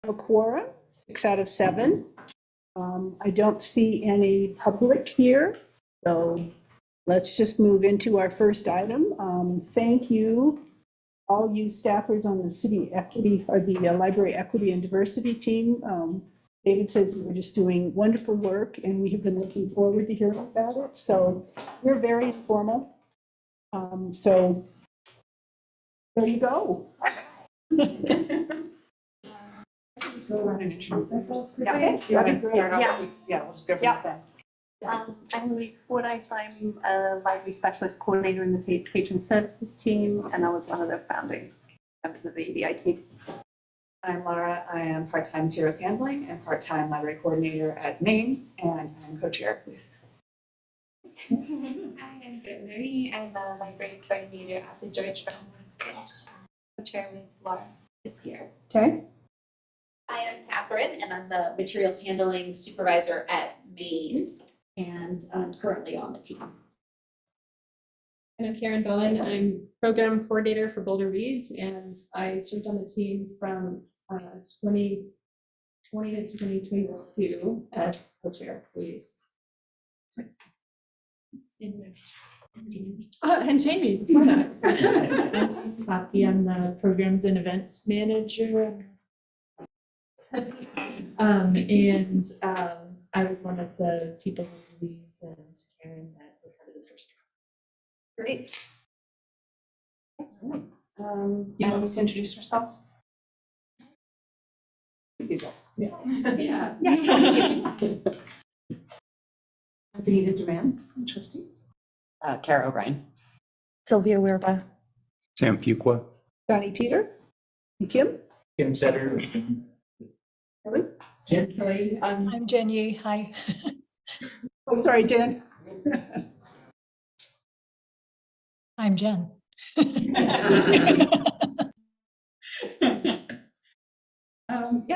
A quorum, 6 out of 7. I don't see any public here, so let's just move into our first item. Thank you, all you staffers on the city equity, or the library equity and diversity team. David says you were just doing wonderful work, and we have been looking forward to hearing about it. So we're very informal. So there you go. Let's go around and introduce ourselves. Yeah, We'll just go from the side. I'm Lisa Fordyce. I'm a library specialist coordinator in the patron services team, and I was one of the founding members of the EDI team. I'm Laura. I am part-time materials handling and part-time library coordinator at Maine, and I'm co-chair, please. Hi, I'm Brittany. I'm a library coordinator at the George Brown's Bench, co-chair with Laura this year. Okay. Hi, I'm Catherine, and I'm the materials handling supervisor at Maine, and I'm currently on the team. And I'm Karen Bowen. I'm program coordinator for Boulder Reads, and I served on the team from 2020 to 2022 as co-chair, please. And Jamie, before that. Poppy, I'm the programs and events manager. I was one of the people who Louise and Karen that were part of the first year. Great. You want us to introduce ourselves? We do that. Yeah. Benita Duran, trustee. Kara O'Brien. Sylvia Werba. Sam Fuqua. Johnny Teeter. And Kim. Kim Setter. Kelly. Jen Kelly. I'm Jen Yi. Hi. Oh, sorry, Jen. I'm Jen.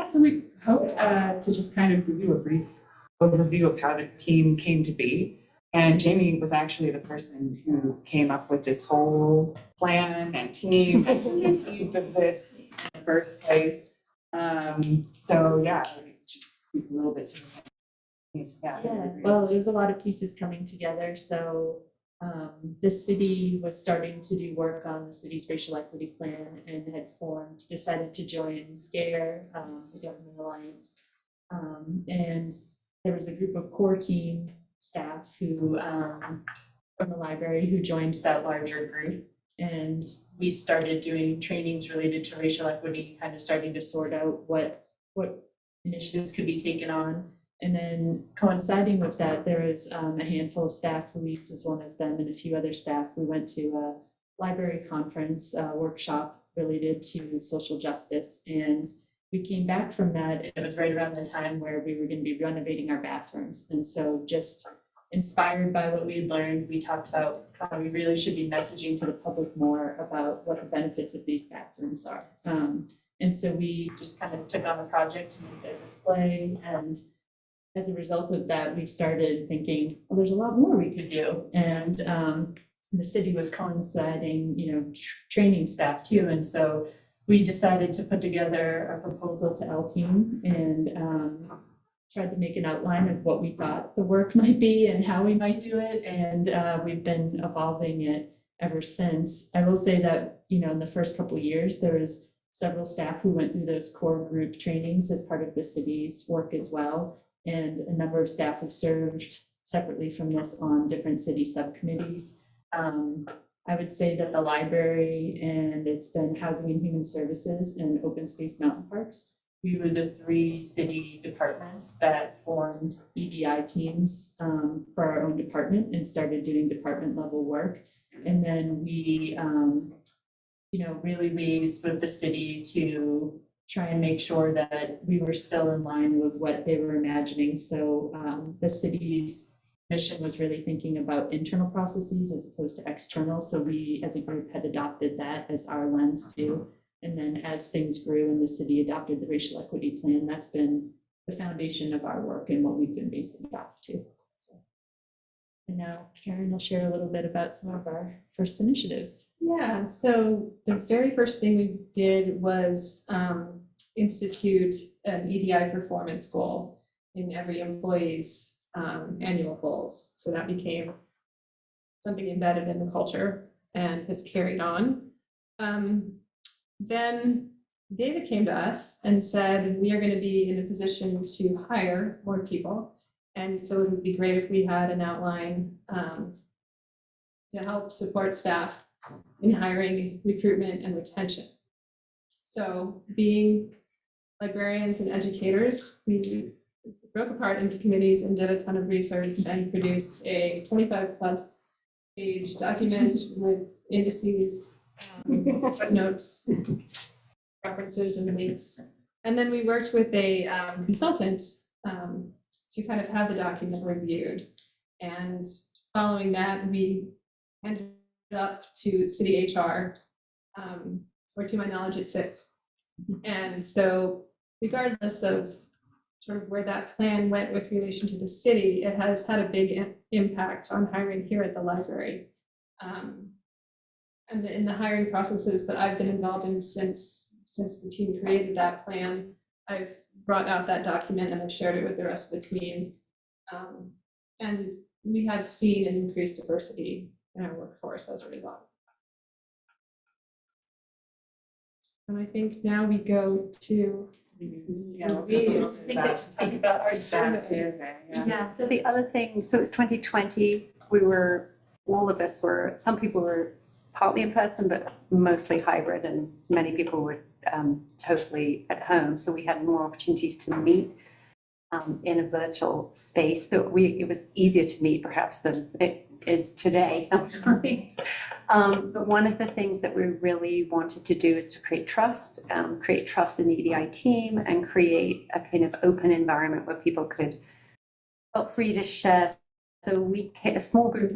So we hoped to just kind of give you a brief overview of how the team came to be. And Jamie was actually the person who came up with this whole plan and team and conceived of this in the first place. Just speak a little bit to Well, there's a lot of pieces coming together. So the city was starting to do work on the city's racial equity plan and had decided to join GARE, the Government Alliance. And there was a group of core team staff who from the library who joined that larger group. And we started doing trainings related to racial equity, kind of starting to sort out what initiatives could be taken on. And then coinciding with that, there was a handful of staff, Louise was one of them, and a few other staff. We went to a library conference workshop related to social justice. And we came back from that, and it was right around the time where we were going to be renovating our bathrooms. And so just inspired by what we had learned, we talked about how we really should be messaging to the public more about what the benefits of these bathrooms are. And so we just kind of took on the project to make a display, and as a result of that, we started thinking, well, there's a lot more we could do. And the city was coinciding, training staff too. And so we decided to put together a proposal to L-Team and tried to make an outline of what we thought the work might be and how we might do it. And we've been evolving it ever since. I will say that, in the first couple of years, there was several staff who went through those core group trainings as part of the city's work as well. And a number of staff have served separately from this on different city subcommittees. I would say that the library, and it's been Housing and Human Services and Open Space Mountain Parks, we were the 3 city departments that formed EDI teams for our own department and started doing department level work. And then we, really liaised with the city to try and make sure that we were still in line with what they were imagining. So the city's mission was really thinking about internal processes as opposed to external. So we as a group had adopted that as our lens too. And then as things grew and the city adopted the racial equity plan, that's been the foundation of our work and what we've been basing it off to. So, and now Karen will share a little bit about some of our first initiatives. Yeah, so the very first thing we did was institute an EDI performance goal in every employee's annual goals. So that became something embedded in the culture and has carried on. Then David came to us and said, we are going to be in a position to hire more people. And so it would be great if we had an outline to help support staff in hiring, recruitment, and retention. So being librarians and educators, we broke apart into committees and did a ton of research and produced a 25+ page document with indices, footnotes, references, and links. And then we worked with a consultant to kind of have the document reviewed. And following that, we ended up to city HR, where to my knowledge it sits. And so regardless of sort of where that plan went with relation to the city, it has had a big impact on hiring here at the library. And in the hiring processes that I've been involved in since the team created that plan, I've brought out that document and I've shared it with the rest of the team. And we have seen an increased diversity in our workforce as a result. And I think now we go to Talk about our survey. Yeah, so the other thing, so it's 2020, some people were partly in person, but mostly hybrid, and many people were totally at home. So we had more opportunities to meet in a virtual space. So it was easier to meet perhaps than it is today sometimes. But one of the things that we really wanted to do is to create trust in the EDI team and create a kind of open environment where people could feel free to share. So a small group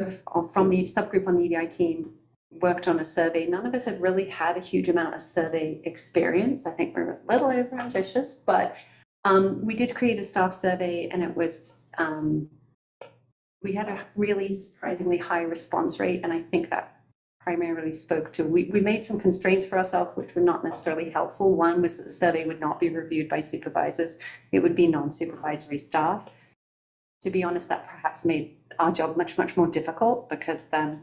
from the subgroup on the EDI team worked on a survey. None of us had really had a huge amount of survey experience. I think we're a little over ambitious, but we did create a staff survey, and it was, we had a really surprisingly high response rate. And I think that primarily spoke to, we made some constraints for ourselves, which were not necessarily helpful. One was that the survey would not be reviewed by supervisors. It would be non-supervisory staff. To be honest, that perhaps made our job much, much more difficult, because then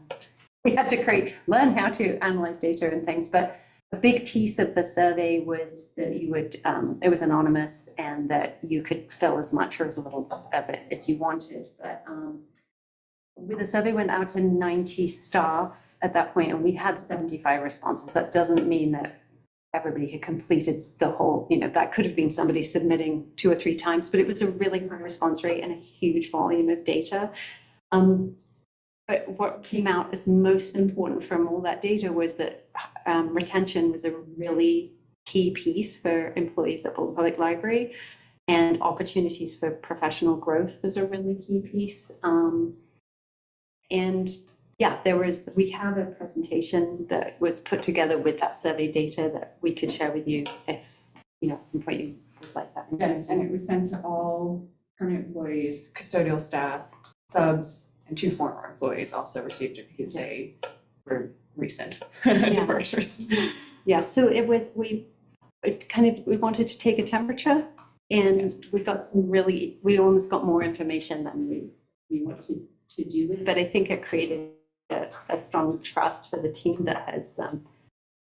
we had to learn how to analyze data and things. But a big piece of the survey was that it was anonymous, and that you could fill as much or as little of it as you wanted. But the survey went out to 90 staff at that point, and we had 75 responses. That doesn't mean that everybody had completed the whole, that could have been somebody submitting 2 or 3 times, but it was a really high response rate and a huge volume of data. But what came out as most important from all that data was that retention was a really key piece for employees at Boulder Public Library, and opportunities for professional growth was a really key piece. And yeah, we have a presentation that was put together with that survey data that we could share with you if, some point you would like that. Yes, and it was sent to all current employees, custodial staff, subs, and 2 former employees also received it because they were recent departures. Yeah, so we wanted to take a temperature, and we almost got more information than we wanted to do with, but I think it created a strong trust for the team that has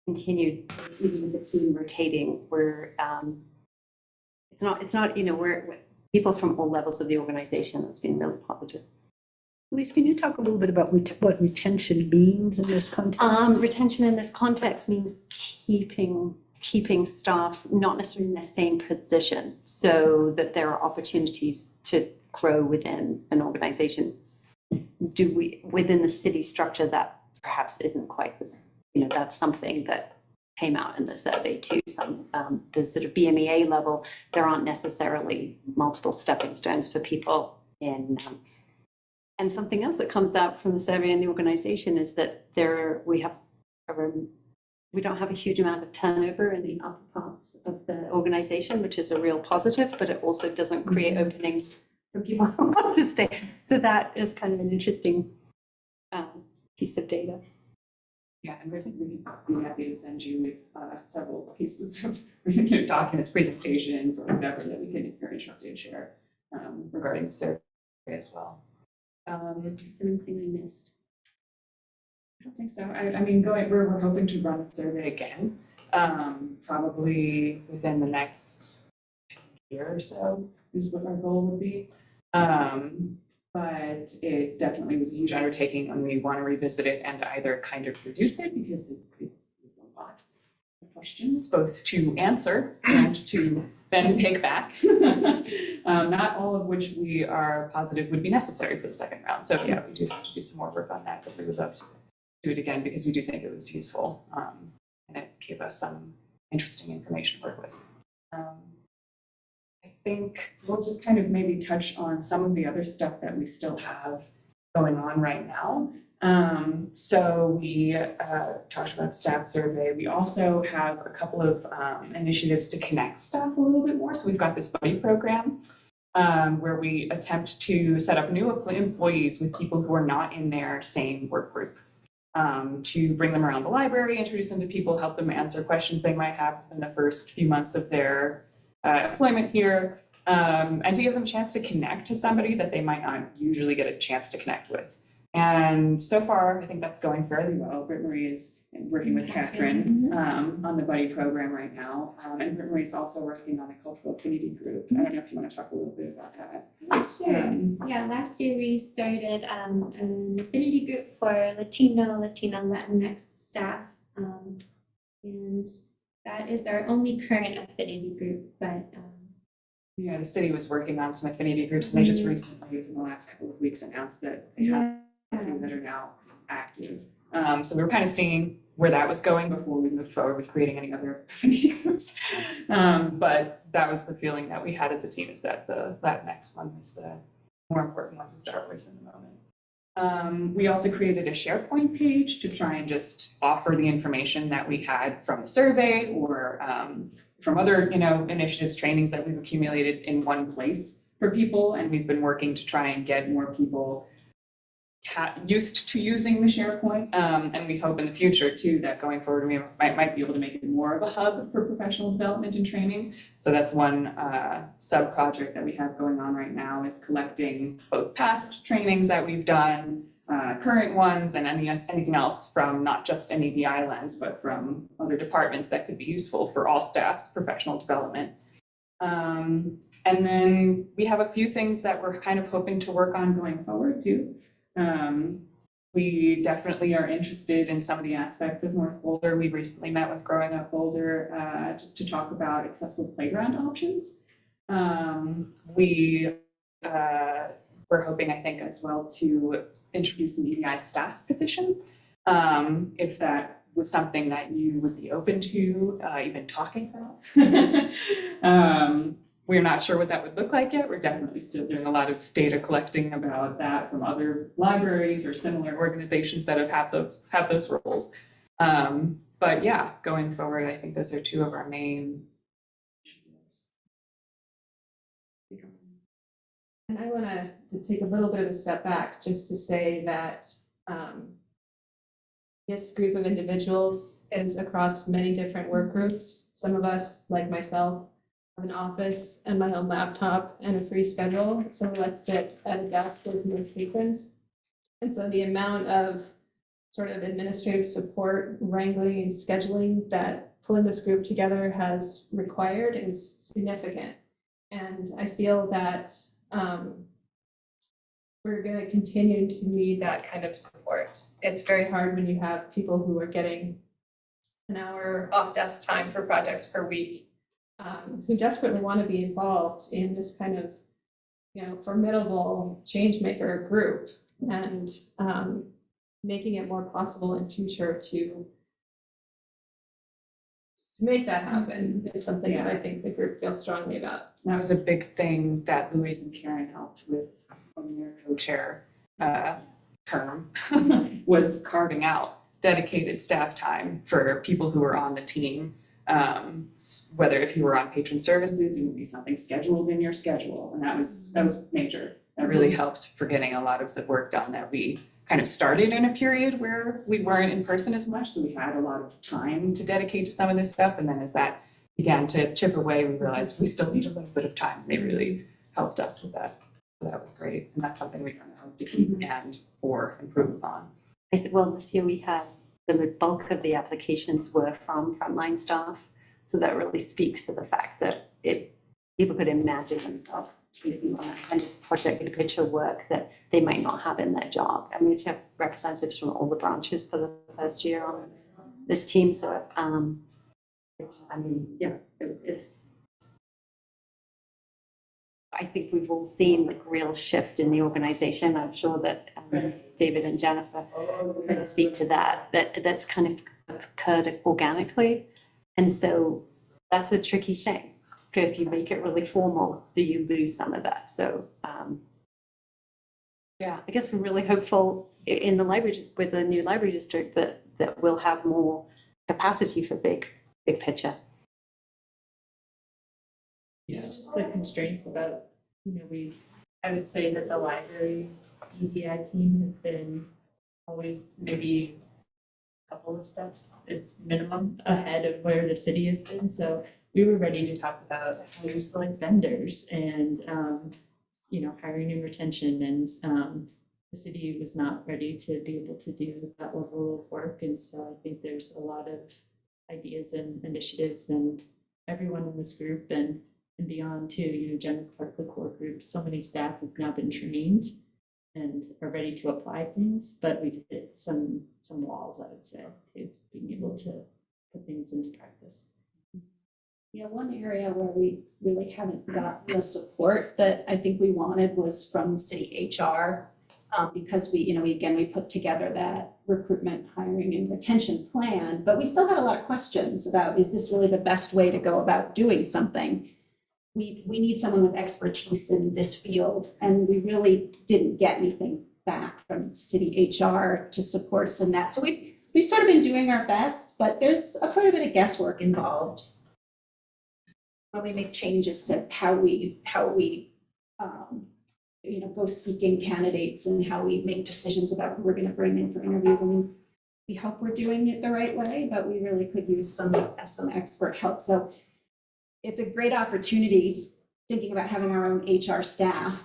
continued, even with the team rotating. We're we're people from all levels of the organization. That's been really positive. Elise, can you talk a little bit about what retention means in this context? Retention in this context means keeping staff not necessarily in the same position, so that there are opportunities to grow within an organization. Within the city structure, that perhaps isn't quite as, that's something that came out in the survey too. The sort of BMEA level, there aren't necessarily multiple stepping stones for people in. And something else that comes out from the survey in the organization is that we don't have a huge amount of turnover in the upper parts of the organization, which is a real positive, but it also doesn't create openings for people who want to stay. So that is kind of an interesting piece of data. Yeah, and we'd be happy to send you with several pieces of documents, presentations, or whatever that we can, if you're interested, share regarding the survey as well. Something I missed. I don't think so. I mean, we're hoping to run a survey again, probably within the next year or so is what our goal would be. But it definitely was a huge undertaking, and we want to revisit it and either kind of reduce it because it was a lot of questions, both to answer and to then take back. Not all of which we are positive would be necessary for the second round. So yeah, we do have to do some more work on that, but we would love to do it again because we do think it was useful, and it gave us some interesting information to work with. I think we'll just kind of maybe touch on some of the other stuff that we still have going on right now. So we talked about the staff survey. We also have a couple of initiatives to connect staff a little bit more. So we've got this buddy program where we attempt to set up new employees with people who are not in their same work group. To bring them around the library, introduce them to people, help them answer questions they might have in the first few months of their employment here, and to give them a chance to connect to somebody that they might not usually get a chance to connect with. And so far, I think that's going fairly well. Britt Marie is working with Catherine on the buddy program right now. And Britt Marie is also working on a cultural affinity group. I don't know if you want to talk a little bit about that. Sure. Yeah, last year we started an affinity group for Latino, Latinx staff. And that is our only current affinity group, but Yeah, the city was working on some affinity groups, and they just recently, within the last couple of weeks, announced that they have that are now active. So we were kind of seeing where that was going before we moved forward with creating any other affinity groups. But that was the feeling that we had as a team, is that that next one was the more important one to start with in the moment. We also created a SharePoint page to try and just offer the information that we had from the survey or from other, initiatives, trainings that we've accumulated in one place for people. And we've been working to try and get more people used to using the SharePoint. And we hope in the future too, that going forward, we might be able to make it more of a hub for professional development and training. So that's one sub project that we have going on right now, is collecting both past trainings that we've done, current ones, and anything else from not just an EDI lens, but from other departments that could be useful for all staff's professional development. And then we have a few things that we're kind of hoping to work on going forward too. We definitely are interested in some of the aspects of North Boulder. We recently met with Growing Up Boulder just to talk about accessible playground options. We're hoping, I think, as well to introduce an EDI staff position. If that was something that you would be open to even talking about. We're not sure what that would look like yet. We're definitely still doing a lot of data collecting about that from other libraries or similar organizations that have those roles. But yeah, going forward, I think those are two of our main initiatives. And I want to take a little bit of a step back just to say that this group of individuals is across many different work groups. Some of us, like myself, have an office and my own laptop and a free schedule. Some of us sit at a desk working with patrons. And so the amount of sort of administrative support, wrangling, and scheduling that pulling this group together has required is significant. And I feel that we're going to continue to need that kind of support. It's very hard when you have people who are getting an hour off desk time for projects per week, who desperately want to be involved in this kind of, formidable change maker group, and making it more possible in future to make that happen is something that I think the group feels strongly about. That was a big thing that Louise and Karen helped with on their co-chair term, was carving out dedicated staff time for people who are on the team. Whether if you were on patron services, it would be something scheduled in your schedule, and that was major. That really helped for getting a lot of the work done that we kind of started in a period where we weren't in person as much, so we had a lot of time to dedicate to some of this stuff. And then as that began to chip away, we realized we still need a little bit of time. They really helped us with that. So that was great. And that's something we're going to hope to keep and or improve upon. Well, this year we had the bulk of the applications were from frontline staff. So that really speaks to the fact that people could imagine themselves taking on that kind of project picture work that they might not have in their job. I mean, we have representatives from all the branches for the first year on this team. So, it's I think we've all seen the real shift in the organization. I'm sure that David and Jennifer can speak to that's kind of occurred organically. And so that's a tricky thing. If you make it really formal, do you lose some of that? So I guess we're really hopeful in the library, with the new library district, that we'll have more capacity for big picture. Yes, the constraints about, I would say that the library's EDI team has been always maybe a couple of steps, it's minimum ahead of where the city has been. So we were ready to talk about how we select vendors and, hiring and retention. And the city was not ready to be able to do that level of work. And so I think there's a lot of ideas and initiatives, and everyone in this group and beyond too, Jen is part of the core group. So many staff have now been trained and are ready to apply things, but we've hit some walls, I would say, to being able to put things into practice. Yeah, one area where we really haven't gotten the support that I think we wanted was from city HR. Because we put together that recruitment, hiring, and retention plan, but we still had a lot of questions about, is this really the best way to go about doing something? We need someone with expertise in this field, and we really didn't get anything back from city HR to support us in that. So we've sort of been doing our best, but there's quite a bit of guesswork involved when we make changes to how we go seeking candidates and how we make decisions about who we're going to bring in for interviews. I mean, we hope we're doing it the right way, but we really could use some expert help. So it's a great opportunity thinking about having our own HR staff.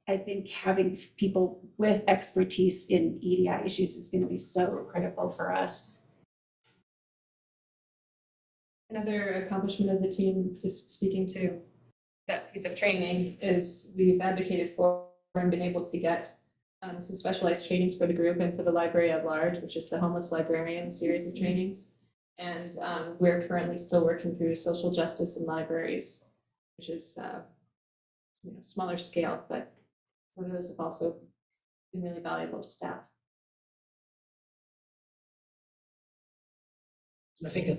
I think having people with expertise in EDI issues is going to be so critical for us. Another accomplishment of the team, just speaking to that piece of training, is we've advocated for and been able to get some specialized trainings for the group and for the library at large, which is the Homeless Librarian series of trainings. And we're currently still working through social justice in libraries, which is smaller scale, but some of those have also been really valuable to staff. I think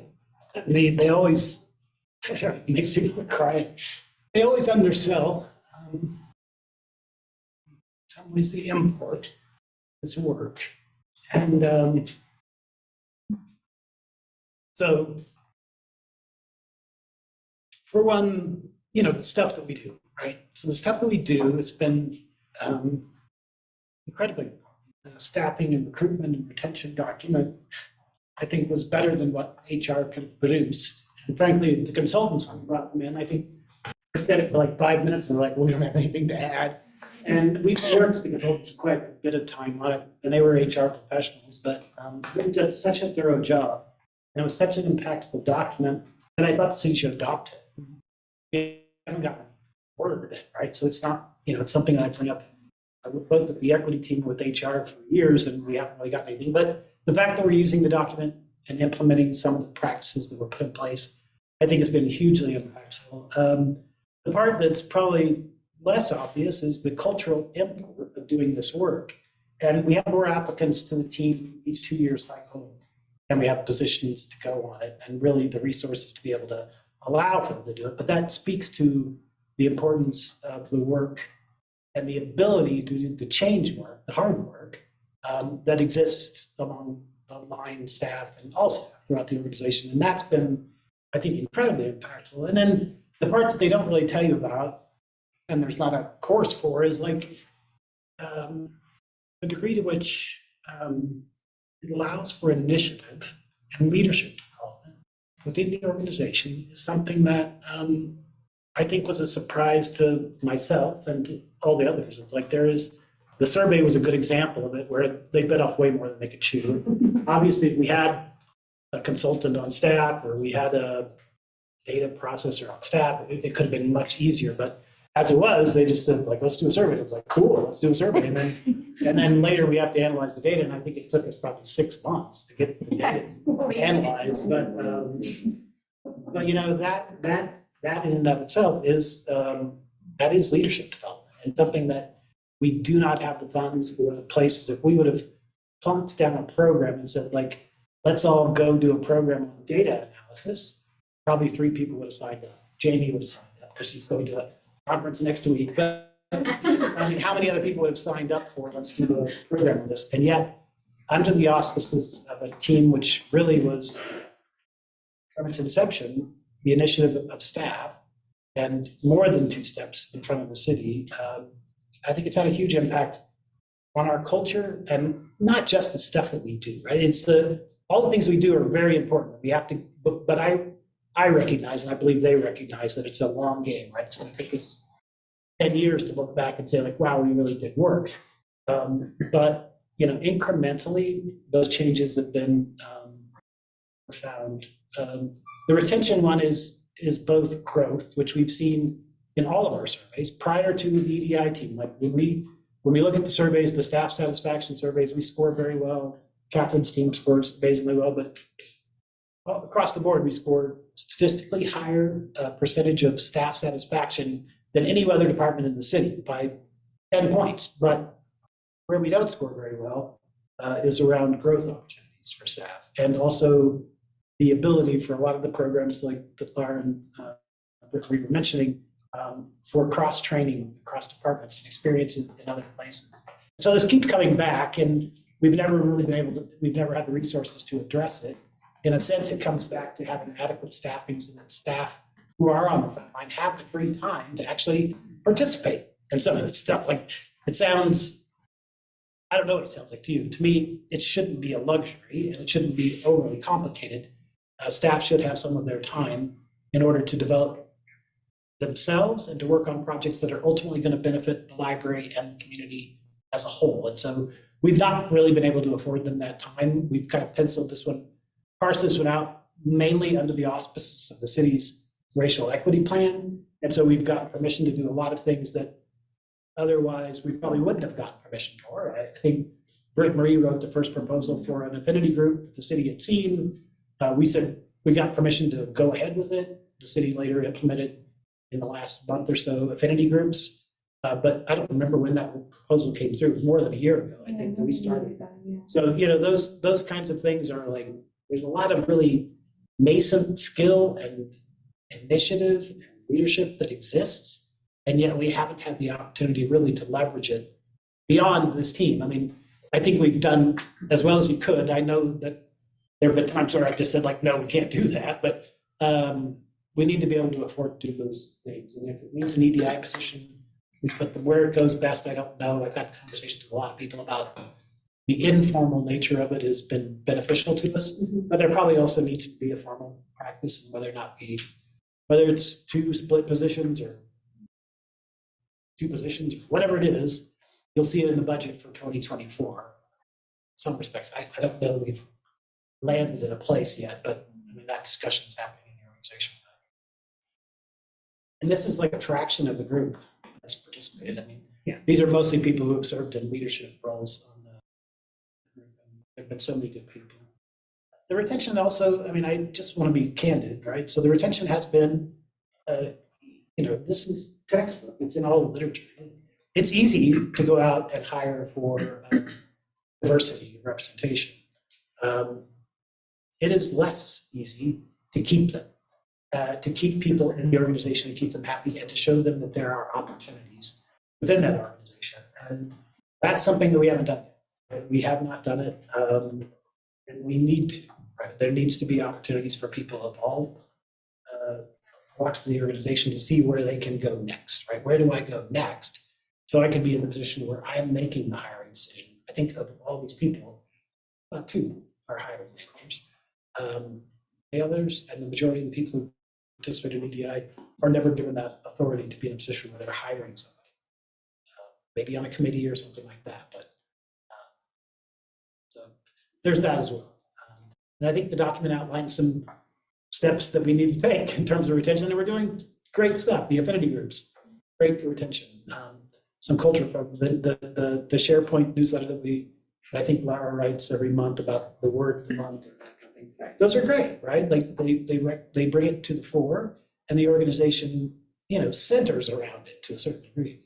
they always, it makes people cry. They always undersell in some ways the import this work. And so for one, the stuff that we do, right? So the stuff that we do has been incredibly staffing and recruitment and retention document, I think, was better than what HR could have produced. And frankly, the consultants who brought them in, I think, did it for like 5 minutes and they're like, well, we don't have anything to add. And we worked with the consultants quite a bit of time on it, and they were HR professionals, but they did such a thorough job. And it was such an impactful document that I thought the city should adopt it. We haven't gotten word, right? So it's not, it's something that I bring up both with the equity team and with HR for years, and we haven't really gotten anything. But the fact that we're using the document and implementing some of the practices that were put in place, I think has been hugely impactful. The part that's probably less obvious is the cultural import of doing this work. And we have more applicants to the team each 2-year cycle, and we have positions to go on it, and really the resources to be able to allow for them to do it. But that speaks to the importance of the work and the ability to do the change work, the hard work, that exists among the line staff and all staff throughout the organization. And that's been, I think, incredibly impactful. And then the part that they don't really tell you about and there's not a course for, is like the degree to which it allows for initiative and leadership development within the organization is something that I think was a surprise to myself and to all the others. It's like the survey was a good example of it, where they bit off way more than they could chew. Obviously, if we had a consultant on staff or we had a data processor on staff, it could have been much easier. But as it was, they just said, like, let's do a survey. It was like, cool, let's do a survey. And then later we have to analyze the data. And I think it took us probably 6 months to get the data analyzed. But you know, that in and of itself is, that is leadership development, and something that we do not have the funds or the places. If we would have plunked down a program and said, like, let's all go do a program on data analysis, probably 3 people would have signed up. Jamie would have signed up because she's going to a conference next week. But I mean, how many other people would have signed up for, let's do a program on this? And yet, under the auspices of a team which really was, from its inception, the initiative of staff, and more than 2 steps in front of the city, I think it's had a huge impact on our culture, and not just the stuff that we do, right? It's all the things we do are very important. We have to, but I recognize, and I believe they recognize, that it's a long game, right? It's going to take us 10 years to look back and say, like, wow, we really did work. But, you know, incrementally, those changes have been profound. The retention one is both growth, which we've seen in all of our surveys prior to the EDI team. Like when we look at the surveys, the staff satisfaction surveys, we score very well. Catherine's team scores amazingly well, but across the board, we score statistically higher percentage of staff satisfaction than any other department in the city by 10 points. But where we don't score very well is around growth opportunities for staff, and also the ability for a lot of the programs like that Clara and Rick were mentioning, for cross-training across departments and experiences in other places. So this keeps coming back, and we've never had the resources to address it. In a sense, it comes back to having adequate staffing so that staff who are on the front line have the free time to actually participate in some of this stuff. Like, it sounds, I don't know what it sounds like to you. To me, it shouldn't be a luxury, and it shouldn't be overly complicated. Staff should have some of their time in order to develop themselves and to work on projects that are ultimately going to benefit the library and the community as a whole. And so we've not really been able to afford them that time. We've kind of penciled this one, parsed this one out mainly under the auspices of the city's racial equity plan. And so we've got permission to do a lot of things that otherwise we probably wouldn't have gotten permission for. I think Britt Marie wrote the first proposal for an affinity group that the city had seen. We said we got permission to go ahead with it. The city later implemented in the last month or so affinity groups. But I don't remember when that proposal came through. It was more than a year ago, I think, that we started. So, you know, those kinds of things are like, there's a lot of really nascent skill and initiative and leadership that exists. And yet we haven't had the opportunity really to leverage it beyond this team. I mean, I think we've done as well as we could. I know that there have been times where I've just said, like, no, we can't do that. But we need to be able to afford to do those things. And if it means an EDI position, we put them where it goes best. I don't know. I've had conversations with a lot of people about the informal nature of it has been beneficial to us, but there probably also needs to be a formal practice, and whether it's 2 split positions or 2 positions, whatever it is, you'll see it in the budget for 2024. In some respects, I don't know that we've landed in a place yet, but I mean, that discussion is happening in the organization. And this is like a fraction of the group that's participated. I mean, these are mostly people who have served in leadership roles on the group. And there have been so many good people. The retention also, I mean, I just want to be candid, right? So the retention has been, this is textbook. It's in all the literature. It's easy to go out and hire for diversity, representation. It is less easy to keep them. To keep people in the organization and keep them happy, and to show them that there are opportunities within that organization. And that's something that we haven't done yet. We have not done it, and we need to. Right? There needs to be opportunities for people of all walks through the organization to see where they can go next, right? Where do I go next? So I can be in a position where I am making the hiring decision. I think of all these people, about two are hiring managers. The others and the majority of the people who participate in EDI are never given that authority to be in a position where they're hiring somebody. Maybe on a committee or something like that, but so there's that as well. And I think the document outlines some steps that we need to take in terms of retention, and we're doing great stuff. The affinity groups, great for retention. Some culture, the SharePoint newsletter that I think Lara writes every month about the word of the month. Those are great, right? Like they bring it to the fore, and the organization, centers around it to a certain degree.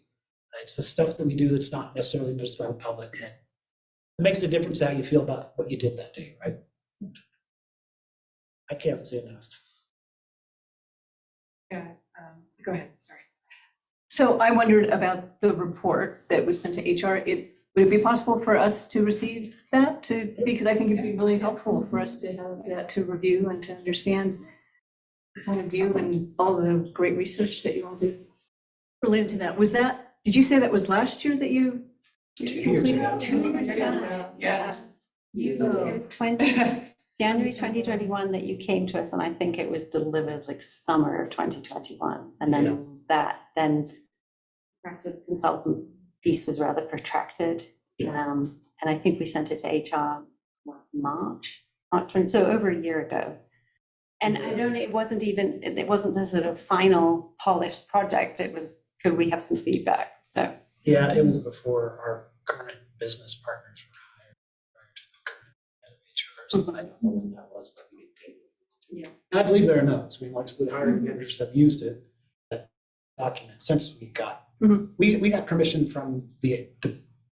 It's the stuff that we do that's not necessarily noticed by the public. It makes a difference how you feel about what you did that day, right? I can't say enough. Yeah, go ahead, sorry. So I wondered about the report that was sent to HR. Would it be possible for us to receive that because I think it'd be really helpful for us to have that to review and to understand the point of view and all the great research that you all did related to that. Did you say that was last year that you? 2 years ago. 2 years ago. Yeah. It was January 2021 that you came to us, and I think it was delivered like summer of 2021. And then practice consultant piece was rather protracted. And I think we sent it to HR last March, so over a year ago. And it wasn't the sort of final polished project. It was, could we have some feedback? So. Yeah, it was before our current business partners were hired, prior to the current head of HR. So I don't know when that was, but we did. Yeah. And I believe there are notes. I mean, like the hiring managers have used it, that document, since we got, we got permission from the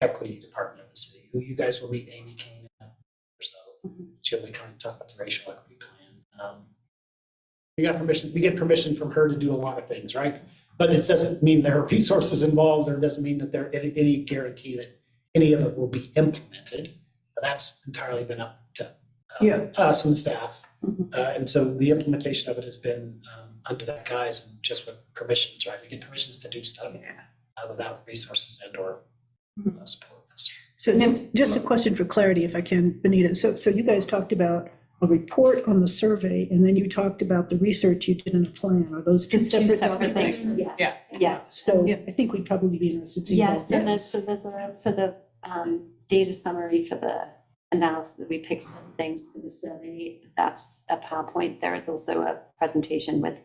equity department of the city, who you guys will meet Amy Kane or so. She'll be coming to talk about the racial equity plan. We get permission from her to do a lot of things, right? But it doesn't mean there are resources involved, or it doesn't mean that there any guarantee that any of it will be implemented. But that's entirely been up to us and the staff. And so the implementation of it has been under that guise and just with permissions, right? We get permissions to do stuff without resources and or support. So then, just a question for clarity, if I can, Benita. So you guys talked about a report on the survey, and then you talked about the research you did in the plan. Are those two separate things? things? Yeah. Yes. So I think we'd probably be interested in seeing Yes, that. and there's for the data summary for the analysis that we picked some things for the survey. That's a PowerPoint. There is also a presentation with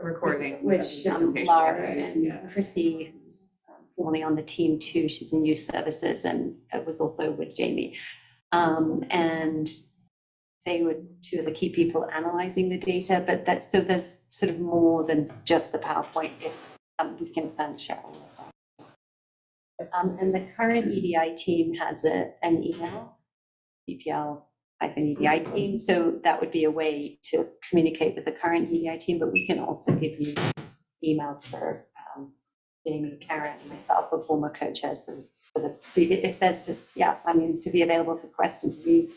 A recording. which Lara and Chrissy, who's formerly on the team too. She's in youth services, and it was also with Jamie. And they were two of the key people analyzing the data, but so there's sort of more than just the PowerPoint if we can send Cheryl. And the current EDI team has an email, BPL-EDI team, so that would be a way to communicate with the current EDI team, but we can also give you emails for Jamie, Karen, and myself, or former co-chairs, so if there's just, to be available for questions. We'd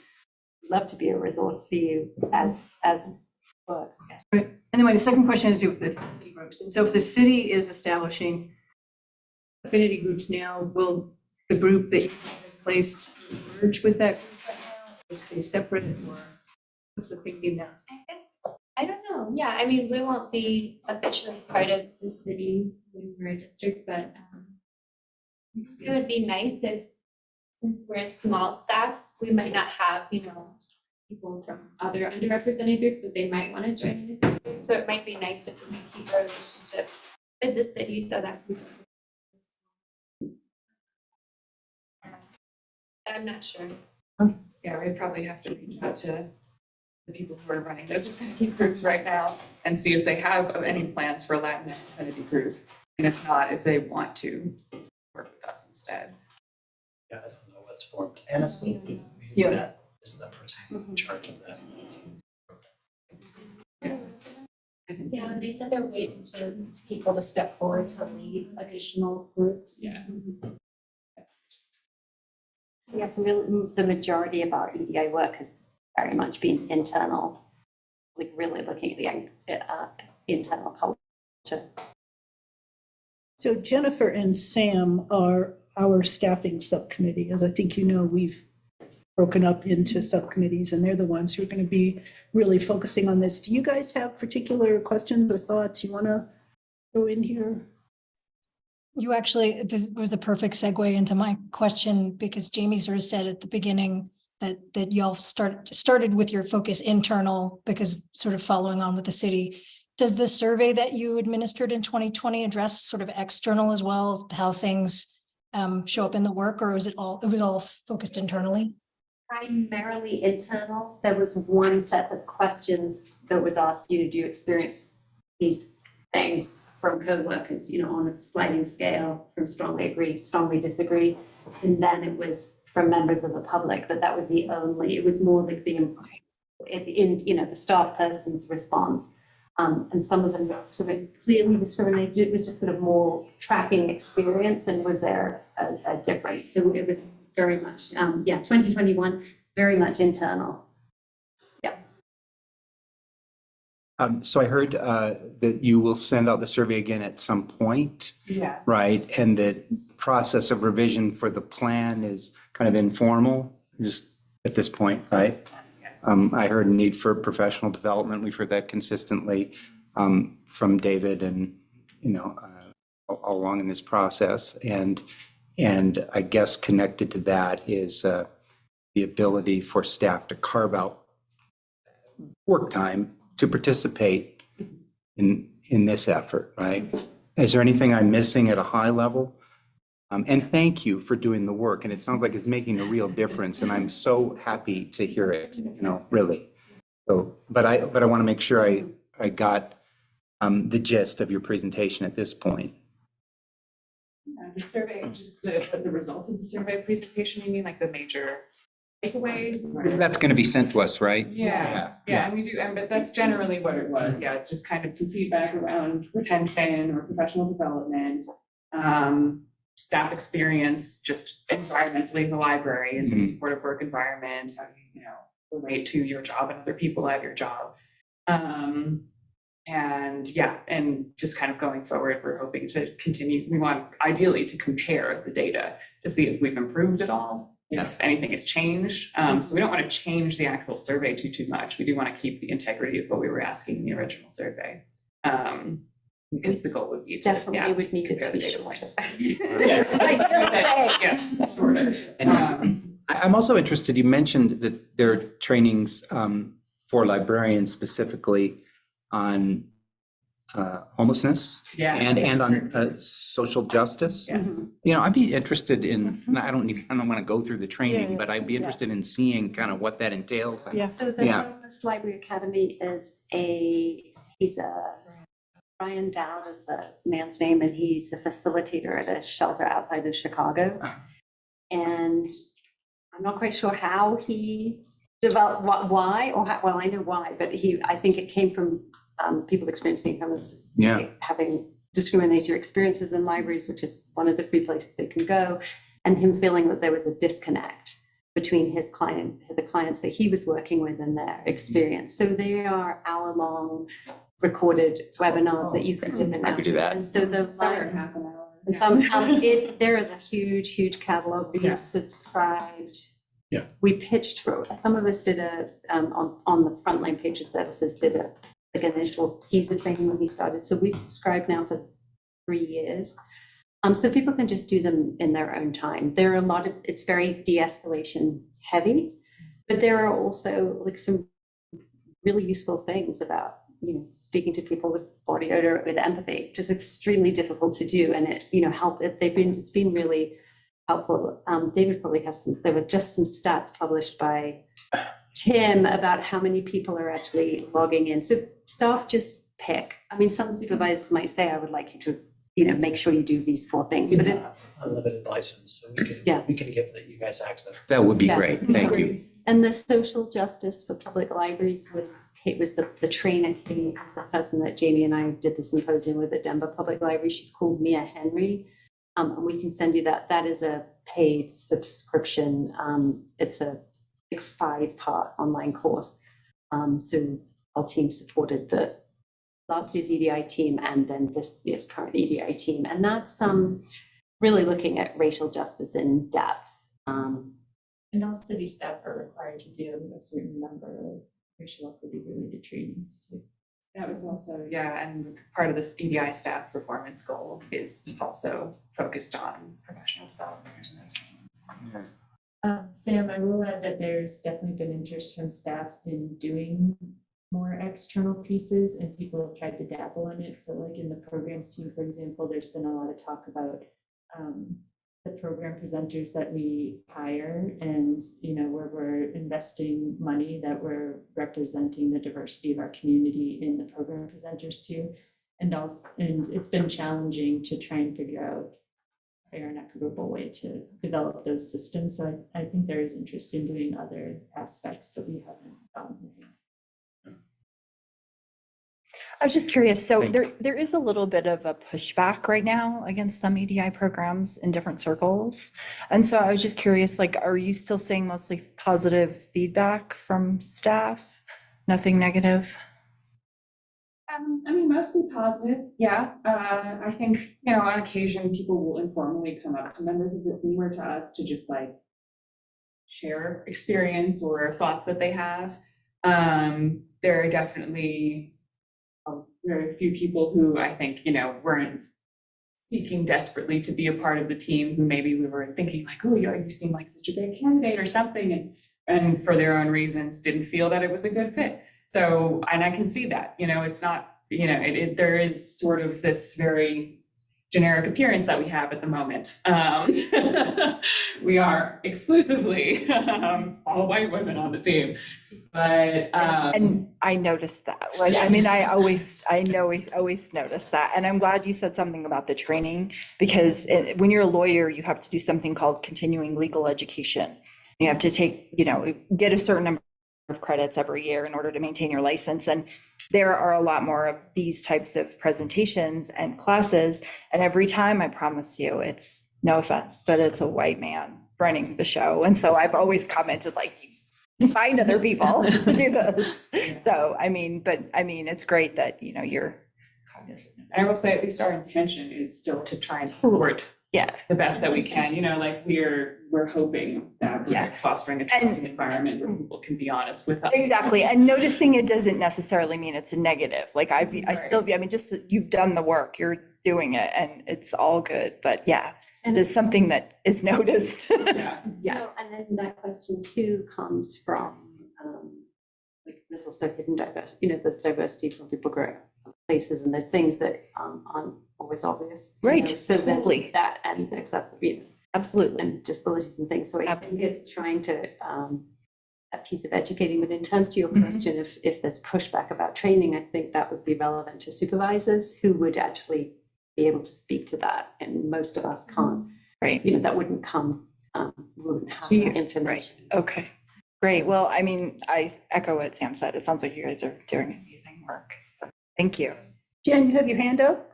love to be a resource for you as works. Right. Anyway, the second question had to do with the affinity groups. And so if the city is establishing affinity groups now, will the group that you have in place merge with that group right now? Or stay separate, or what's the thinking now? I don't know. Yeah, I mean, we won't be officially part of the city when we're a district, but it would be nice if, since we're a small staff, we might not have, people from other underrepresented groups, but they might want to join in. So it might be nice if we keep our relationship with the city so that we I'm not sure. Yeah, we probably have to reach out to the people who are running those affinity groups right now and see if they have any plans for a Latinx affinity group. And if not, if they want to work with us instead. Yeah, I don't know what's formed. Anna, Yeah. that is the person in charge of that. Yeah, they said they're waiting for people to step forward to lead additional groups. Yeah. Yes, really, the majority of our EDI work has very much been internal, like really looking at the internal culture. So Jennifer and Sam are our staffing subcommittee. As I think you know, we've broken up into subcommittees, and they're the ones who are going to be really focusing on this. Do you guys have particular questions or thoughts you want to throw in here? You actually, this was a perfect segue into my question, because Jamie sort of said at the beginning that y'all started with your focus internal, because sort of following on with the city. Does the survey that you administered in 2020 address sort of external as well, how things show up in the work, or was it was all focused internally? Primarily internal. There was one set of questions that was asked, do you experience these things from co-workers, on a sliding scale from strongly agree to strongly disagree. And then it was from members of the public, but that was it was more like the staff person's response. And some of them clearly discriminated. It was just sort of more tracking experience, and was there a difference? So it was very much, 2021, very much internal. Yeah. So I heard that you will send out the survey again at some point, Yeah. right? And the process of revision for the plan is kind of informal, just at this point, right? Yes. I heard a need for professional development. We've heard that consistently from David and, all along in this process. And I guess connected to that is the ability for staff to carve out work time to participate in this effort, right? Is there anything I'm missing at a high level? And thank you for doing the work. And it sounds like it's making a real difference. And I'm so happy to hear it, really. So, but I want to make sure I got the gist of your presentation at this point. The survey, just the results of the survey presentation, you mean like the major takeaways? That's going to be sent to us, right? Yeah, and we do, but that's generally what it was. Yeah, it's just kind of some feedback around retention or professional development, staff experience, just environmentally in the library. Is it a supportive work environment? How do you, relate to your job and other people at your job? And just kind of going forward, we're hoping to continue. We want ideally to compare the data to see if we've improved at all, if anything has changed. So we don't want to change the actual survey too much. We do want to keep the integrity of what we were asking in the original survey. Because the goal would be to Definitely would need compare to be the data short. points. Yes. Yes, sort of. And I'm also interested, you mentioned that there are trainings for librarians specifically on homelessness and on social justice. Yes. I'd be interested in, I don't want to go through the training, but I'd be interested in seeing kind of what that entails. Yeah. So the Homeless Library Academy is Brian Dowd is the man's name, and he's a facilitator at a shelter outside of Chicago. And I'm not quite sure how he developed, why, or how, well, I know why, but I think it came from people experiencing homelessness, having discriminatory experiences in libraries, which is one of the free places they can go, and him feeling that there was a disconnect between the clients that he was working with and their experience. So they are hour-long recorded webinars that you can dip in. I could do that. And so Some are half an hour. and there is a huge catalog. We subscribed. Yeah. We pitched for, some of us did on the frontline patron services, did an initial teaser thing when we started. So we've subscribed now for 3 years. So people can just do them in their own time. There are it's very de-escalation heavy, but there are also like some really useful things about, speaking to people with body odor, with empathy, just extremely difficult to do. And it, it's been really helpful. David probably has there were just some stats published by Tim about how many people are actually logging in. So staff just pick. I mean, some supervisors might say, I would like you to, make sure you do these 4 things. But Unlimited license, so we can give you guys access. That would be great. Thank you. And the social justice for public libraries was the trainer. Kate is the person that Jamie and I did the symposium with at Denver Public Library. She's called Mia Henry. And we can send you that. That is a paid subscription. It's a 5-part online course. So our team supported the last year's EDI team and then this year's current EDI team. And that's really looking at racial justice in depth. And all city staff are required to do a certain number of racial equity related trainings too. That was also, yeah, and part of this EDI staff performance goal is also focused on professional development and those trainings. Sam, I will add that there's definitely been interest from staff in doing more external pieces, and people have tried to dabble in it. So like in the programs team, for example, there's been a lot of talk about the program presenters that we hire, and where we're investing money, that we're representing the diversity of our community in the program presenters too. And it's been challenging to try and figure out a fair and equitable way to develop those systems. So I think there is interest in doing other aspects, but we haven't found anything. I was just curious, so Thank there is a little bit of a pushback right now against some EDI programs in different circles. And so I was just curious, like, are you still seeing mostly positive feedback from staff? Nothing negative? I mean, mostly positive, yeah. I think, on occasion, people will informally come up to members of the team or to us to just like share experience or thoughts that they have. There are definitely very few people who I think, weren't seeking desperately to be a part of the team, who maybe we were thinking like, oh, you seem like such a great candidate or something, and for their own reasons didn't feel that it was a good fit. So, and I can see that, it's not, there is sort of this very generic appearance that we have at the moment. We are exclusively all white women on the team, but And I noticed that. Like, I mean, I always notice that. And I'm glad you said something about the training, because when you're a lawyer, you have to do something called continuing legal education. You have to take, get a certain number of credits every year in order to maintain your license. And there are a lot more of these types of presentations and classes. And every time, I promise you, it's, no offense, but it's a white man running the show. And so I've always commented like, you find other people to do this. So, it's great that, you're cognizant. I will say at least our intention is still to try and support the best that we can, like we're hoping that we're fostering a trusting environment where people can be honest with us. Exactly. And noticing it doesn't necessarily mean it's a negative. Like I still, just that you've done the work, you're doing it, and it's all good. But it is something that is noticed. And then that question too comes from, there's also hidden diversity, there's diversity from people growing up places, and there's things that aren't always obvious. Right. So there's Totally. that and accessibility. Absolutely. And disabilities and things. So I think it's trying to, a piece of educating, but in terms to your question, if there's pushback about training, I think that would be relevant to supervisors who would actually be able to speak to that. And most of us can't, Right. That wouldn't come, we wouldn't have that information. Right. Okay. Great. Well, I echo what Sam said. It sounds like you guys are doing amazing work. So thank you. Jen, you have your hand up?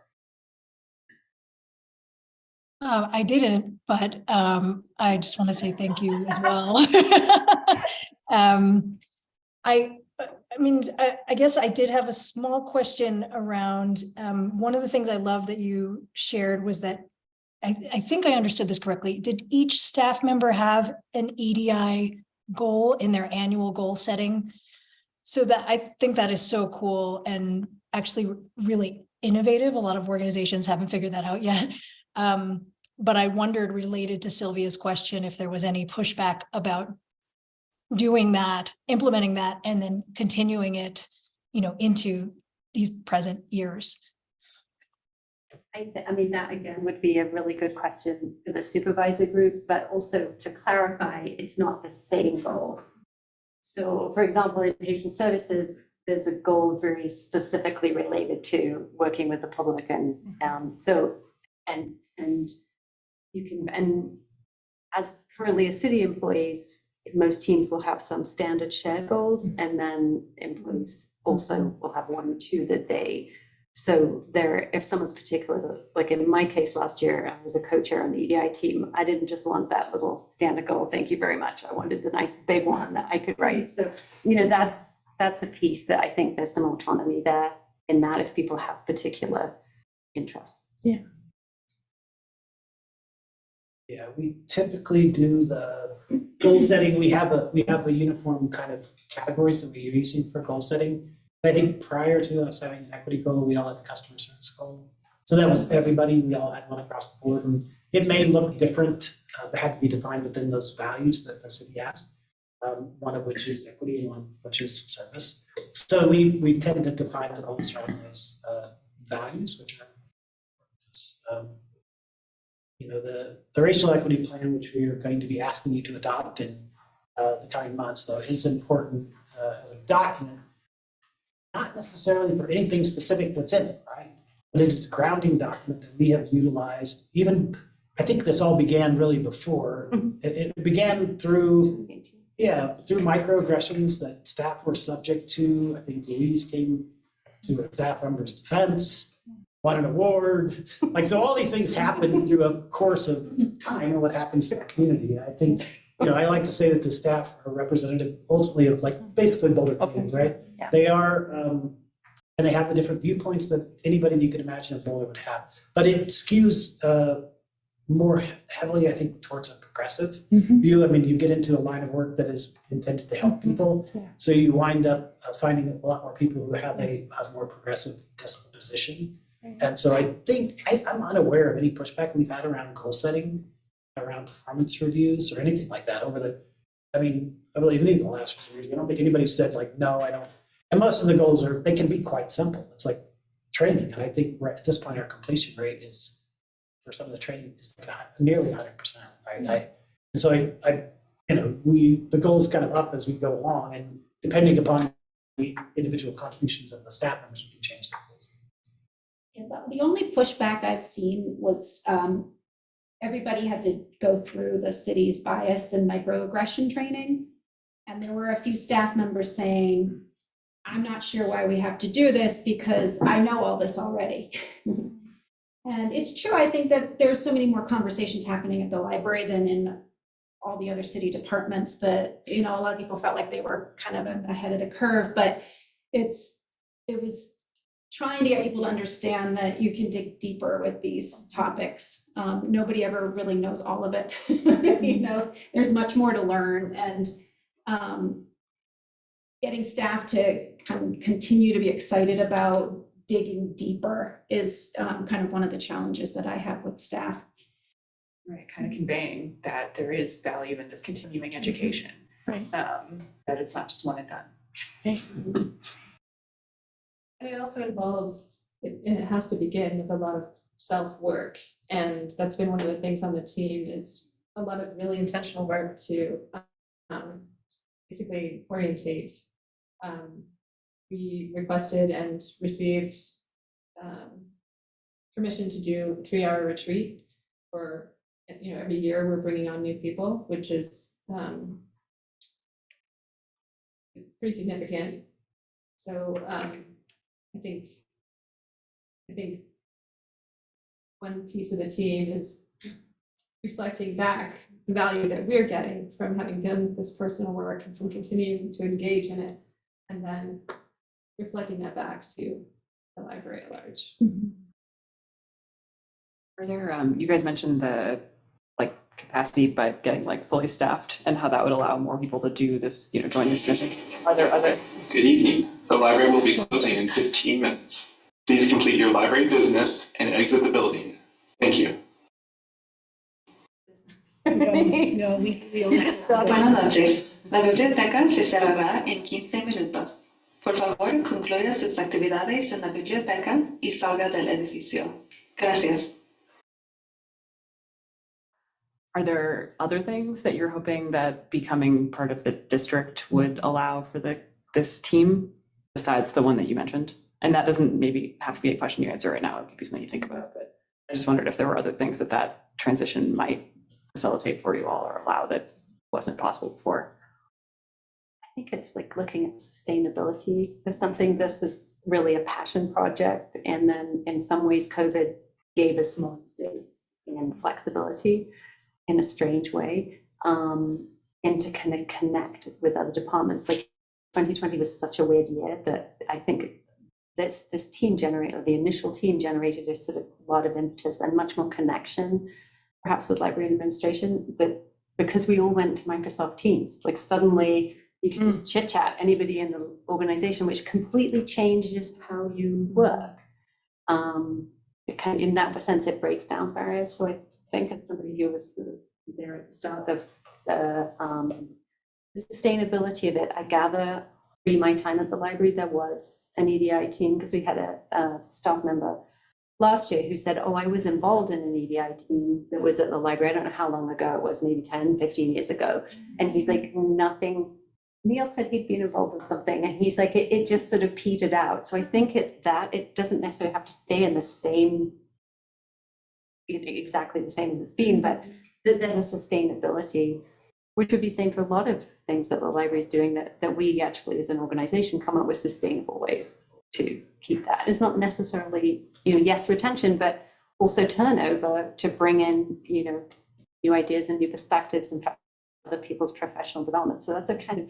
I didn't, but I just want to say thank you as well. I guess I did have a small question around, one of the things I love that you shared was that, I think I understood this correctly. Did each staff member have an EDI goal in their annual goal setting? So that, I think that is so cool and actually really innovative. A lot of organizations haven't figured that out yet. But I wondered, related to Sylvia's question, if there was any pushback about doing that, implementing that, and then continuing it, into these present years. That again would be a really good question for the supervisor group, but also to clarify, it's not the same goal. So for example, in patient services, there's a goal very specifically related to working with the public, and you can, and as currently as city employees, most teams will have some standard shared goals, and then employees also will have one or two that they, so there, if someone's particular, like in my case last year, I was a co-chair on the EDI team. I didn't just want that little standard goal, thank you very much. I wanted the nice big one that I could write. So, that's a piece that I think there's some autonomy there in that if people have particular interests. Yeah, we typically do the goal setting. We have a uniform kind of categories that we're using for goal setting. I think prior to us having an equity goal, we all had a customer service goal. So that was everybody, we all had one across the board, and it may look different, but had to be defined within those values that the city has. One of which is equity and one of which is service. So we tend to define the goals around those values, which are the racial equity plan, which we are going to be asking you to adopt in the coming months, though, is important as a document, not necessarily for anything specific that's in it, right? But it is a grounding document that we have utilized. Even, I think this all began really before. It began through microaggressions that staff were subject to. I think Louise came to a staff member's defense, won an award. So all these things happen through a course of time and what happens to our community. I think, I like to say that the staff are representative ultimately of basically Boulder community, right? Yeah. They are, and they have the different viewpoints that anybody that you can imagine in Boulder would have. But it skews more heavily, I think, towards a progressive view. I mean, you get into a line of work that is intended to help people. Yeah. So you wind up finding a lot more people who have a more progressive disposition. And so I think I'm unaware of any pushback we've had around goal setting, around performance reviews or anything like that I believe any of the last few years. I don't think anybody said no, I don't. And most of the goals they can be quite simple. It's like training. And I think at this point, our completion rate is, for some of the training, is nearly 100%, right? And so the goals kind of up as we go along, and depending upon the individual contributions of the staff members, we can change the goals. The only pushback I've seen was everybody had to go through the city's bias and microaggression training. And there were a few staff members saying, I'm not sure why we have to do this because I know all this already. And it's true, I think that there's so many more conversations happening at the library than in all the other city departments that, a lot of people felt like they were kind of ahead of the curve, but it was trying to get people to understand that you can dig deeper with these topics. Nobody ever really knows all of it. There's much more to learn, and getting staff to kind of continue to be excited about digging deeper is kind of one of the challenges that I have with staff. Right, kind of conveying that there is value in this continuing education. Right. That it's not just one and done. And it also involves, it has to begin with a lot of self-work. And that's been one of the things on the team is a lot of really intentional work to basically orientate. We requested and received permission to do a 3-hour retreat for, every year we're bringing on new people, which is pretty significant. So I think one piece of the team is reflecting back the value that we're getting from having done this personal work and from continuing to engage in it, and then reflecting that back to the library at large. Are there, you guys mentioned the capacity by getting fully staffed and how that would allow more people to do this, join this mission. Are there other? Good evening. The library will be closing in 15 minutes. Please complete your library business and exit the building. Thank you. Buenas noches. La biblioteca se cerrará en 15 minutos. Por favor, concluya sus actividades en la biblioteca y salga del edificio. Gracias. Are there other things that you're hoping that becoming part of the district would allow for this team besides the one that you mentioned? And that doesn't maybe have to be a question you answer right now. It could be something you think about, but I just wondered if there were other things that transition might facilitate for you all or allow that wasn't possible before. I think it's looking at sustainability of something. This was really a passion project. And then in some ways, COVID gave us more space and flexibility in a strange way, and to kind of connect with other departments. 2020 was such a weird year that I think this team generated, the initial team generated a sort of lot of impetus and much more connection, perhaps with library administration, but because we all went to Microsoft Teams, like suddenly you could just chit chat anybody in the organization, which completely changes how you work. In that sense, it breaks down barriers. So I think as somebody who was there at the start of the sustainability of it, I gather in my time at the library, there was an EDI team because we had a staff member last year who said, oh, I was involved in an EDI team that was at the library. I don't know how long ago it was, maybe 10, 15 years ago. And he's like, nothing. Neil said he'd been involved in something and he's like, it just sort of petered out. So I think it's that it doesn't necessarily have to stay in the same, exactly the same as it's been, but that there's a sustainability, which would be same for a lot of things that the library is doing, that we actually as an organization come up with sustainable ways to keep that. It's not necessarily, yes, retention, but also turnover to bring in, new ideas and new perspectives and other people's professional development. So that's a kind of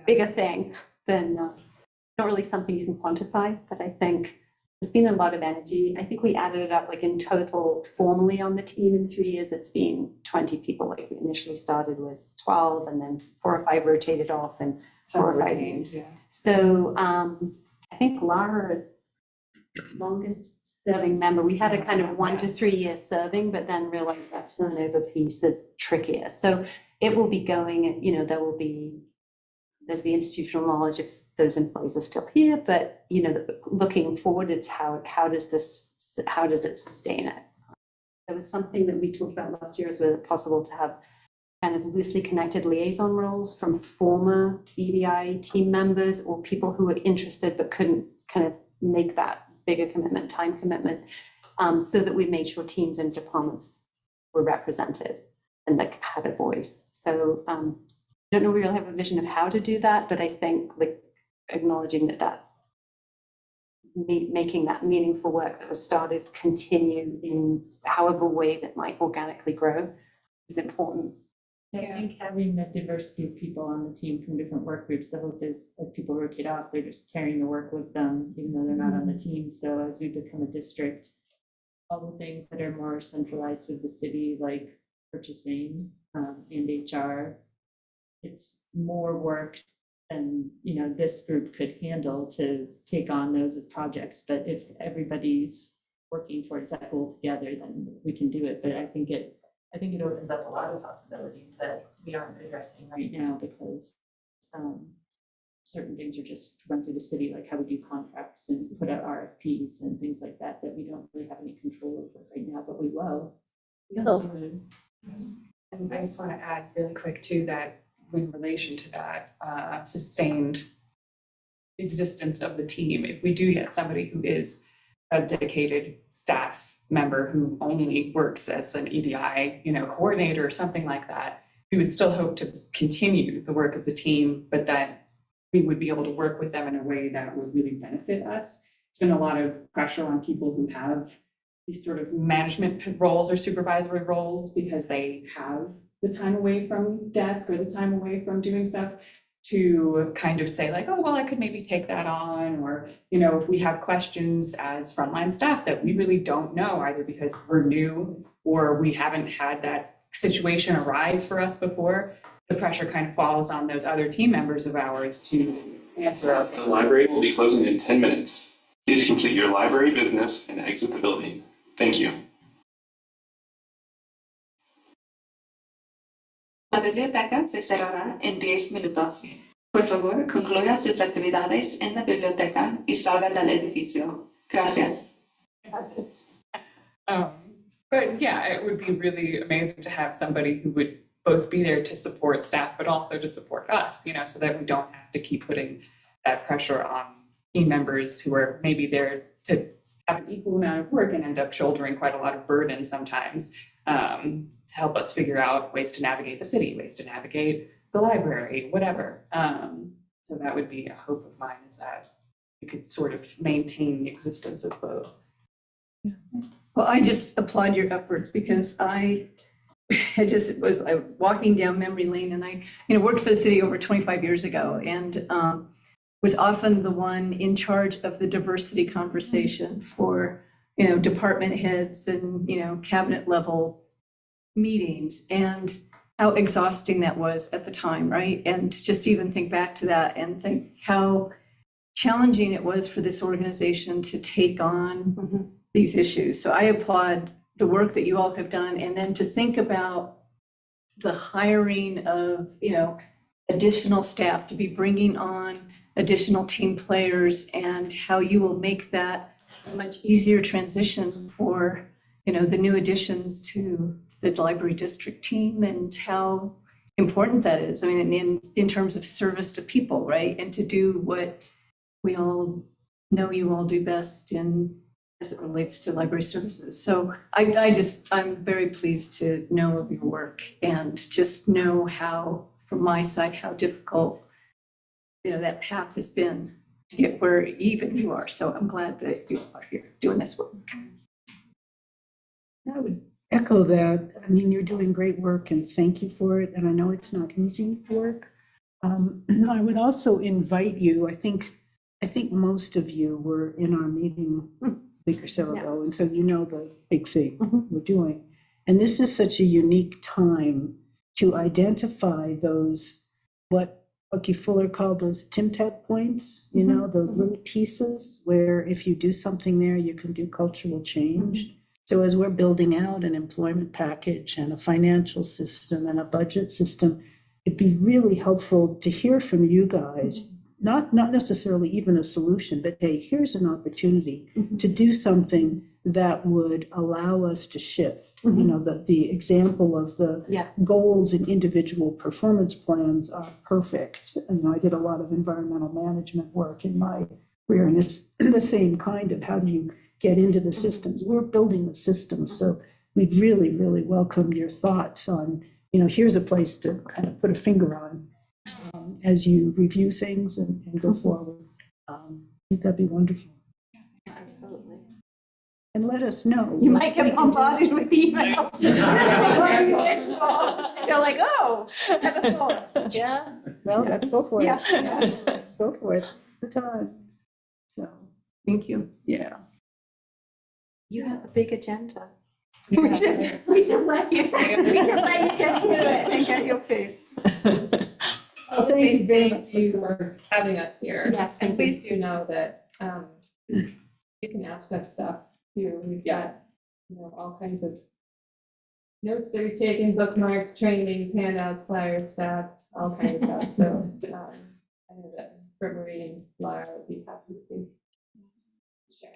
bigger thing than not really something you can quantify, but I think there's been a lot of energy. I think we added it up like in total formally on the team in 3 years, it's been 20 people. Like we initially started with 12 and then 4 or 5 rotated off and 4 or 5. So I think Lara is the longest serving member. We had a kind of 1 to 3 years serving, but then realized that turnover piece is trickier. So it will be going, there's the institutional knowledge if those employees are still here, but looking forward, it's how does it sustain it? There was something that we talked about last year, is whether it's possible to have kind of loosely connected liaison roles from former EDI team members or people who were interested but couldn't kind of make that bigger commitment, time commitment, so that we made sure teams and departments were represented and like had a voice. So I don't know we really have a vision of how to do that, but I think like acknowledging that's making that meaningful work that was started continue in however ways it might organically grow is important. I think having a diversity of people on the team from different work groups, the hope is as people rotate off, they're just carrying the work with them, even though they're not on the team. So as we become a district, all the things that are more centralized with the city, like purchasing and HR, it's more work than this group could handle to take on those as projects. But if everybody's working towards that goal together, then we can do it. But I think it opens up a lot of possibilities that we aren't addressing right now because certain things are just run through the city, like how we do contracts and put out RFPs and things like that we don't really have any control over right now, but we will. And I just want to add really quick too that in relation to that sustained existence of the team, if we do get somebody who is a dedicated staff member who only works as an EDI, coordinator or something like that, we would still hope to continue the work of the team, but that we would be able to work with them in a way that would really benefit us. It's been a lot of pressure on people who have these sort of management roles or supervisory roles because they have the time away from desk or the time away from doing stuff to kind of say like, oh, well, I could maybe take that on. Or, if we have questions as frontline staff that we really don't know, either because we're new or we haven't had that situation arise for us before, the pressure kind of falls on those other team members of ours to answer. The library will be closing in 10 minutes. Please complete your library business and exit the building. Thank you. La biblioteca se cerrará en 10 minutos. Por favor, concluya sus actividades en la biblioteca y salga del edificio. Gracias. But yeah, it would be really amazing to have somebody who would both be there to support staff, but also to support us, so that we don't have to keep putting that pressure on team members who are maybe there to have an equal amount of work and end up shouldering quite a lot of burden sometimes, to help us figure out ways to navigate the city, ways to navigate the library, whatever. So that would be a hope of mine, is that we could sort of maintain the existence of both. Well, I just applaud your efforts because I just was walking down memory lane and I, worked for the city over 25 years ago. And was often the one in charge of the diversity conversation for, department heads and, cabinet level meetings, and how exhausting that was at the time, right? And just even think back to that and think how challenging it was for this organization to take on these issues. So I applaud the work that you all have done, and then to think about the hiring of, additional staff, to be bringing on additional team players, and how you will make that a much easier transition for, the new additions to the library district team, and how important that is. I mean, in terms of service to people, right? And to do what we all know you all do best in as it relates to library services. So I'm very pleased to know of your work, and just know how, from my side, how difficult, that path has been to get where even you are. So I'm glad that you are here doing this work. I would echo that. I mean, you're doing great work, and thank you for it. And I know it's not easy work. I would also invite you, I think most of you were in our meeting a week or so ago, and so the big thing we're doing. And this is such a unique time to identify those, what Bucky Fuller called those Timtat points, those little pieces where if you do something there, you can do cultural change. So as we're building out an employment package and a financial system and a budget system, it'd be really helpful to hear from you guys, not necessarily even a solution, but hey, here's an opportunity to do something that would allow us to shift. The example of the goals and individual performance plans are perfect. I did a lot of environmental management work in my career, and it's the same kind of, how do you get into the systems? We're building the system, so we'd really, really welcome your thoughts on, here's a place to kind of put a finger on as you review things and go forward. I think that'd be wonderful. Absolutely. And let us know. You might get bombarded with emails. You're like, oh, 7 thought. Yeah. Well, let's go for it. Yeah. Let's go for it. It's the time. So, Thank you. yeah. You have a big agenda. We should let you get to it and get your food. Well, thank you for having us here. Yes, And thank you. please do know that you can ask us stuff too. We've got, all kinds of notes that we've taken, bookmarks, trainings, handouts, flyers, stuff, all kinds of stuff. So I know that Marie and Laura would be happy to.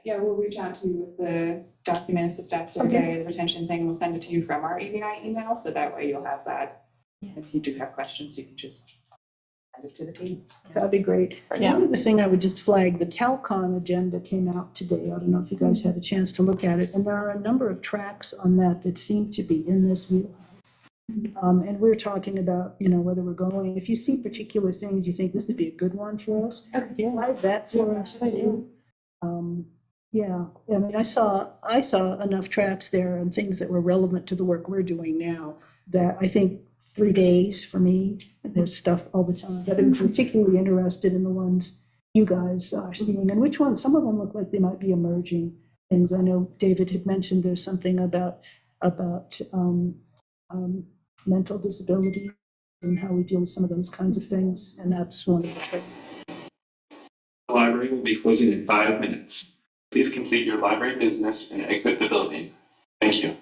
Yeah, we'll reach out to you with the documents, the staff survey, the retention thing. We'll send it to you from our EVI email, so that way you'll have that. If you do have questions, you can just send it to the team. That'd be great. Yeah. One other thing I would just flag, the CalCon agenda came out today. I don't know if you guys had a chance to look at it, and there are a number of tracks on that seem to be in this wheelhouse. And we're talking about, whether we're going, if you see particular things you think this would be a good one for us, flag that for us. Yeah, I mean, I saw enough tracks there and things that were relevant to the work we're doing now, that I think 3 days for me, there's stuff all the time, but I'm particularly interested in the ones you guys are seeing, and which ones, some of them look like they might be emerging things. I know David had mentioned there's something about mental disability and how we deal with some of those kinds of things, and that's one of the tricks. The library will be closing in 5 minutes. Please complete your library business and exit the building. Thank you.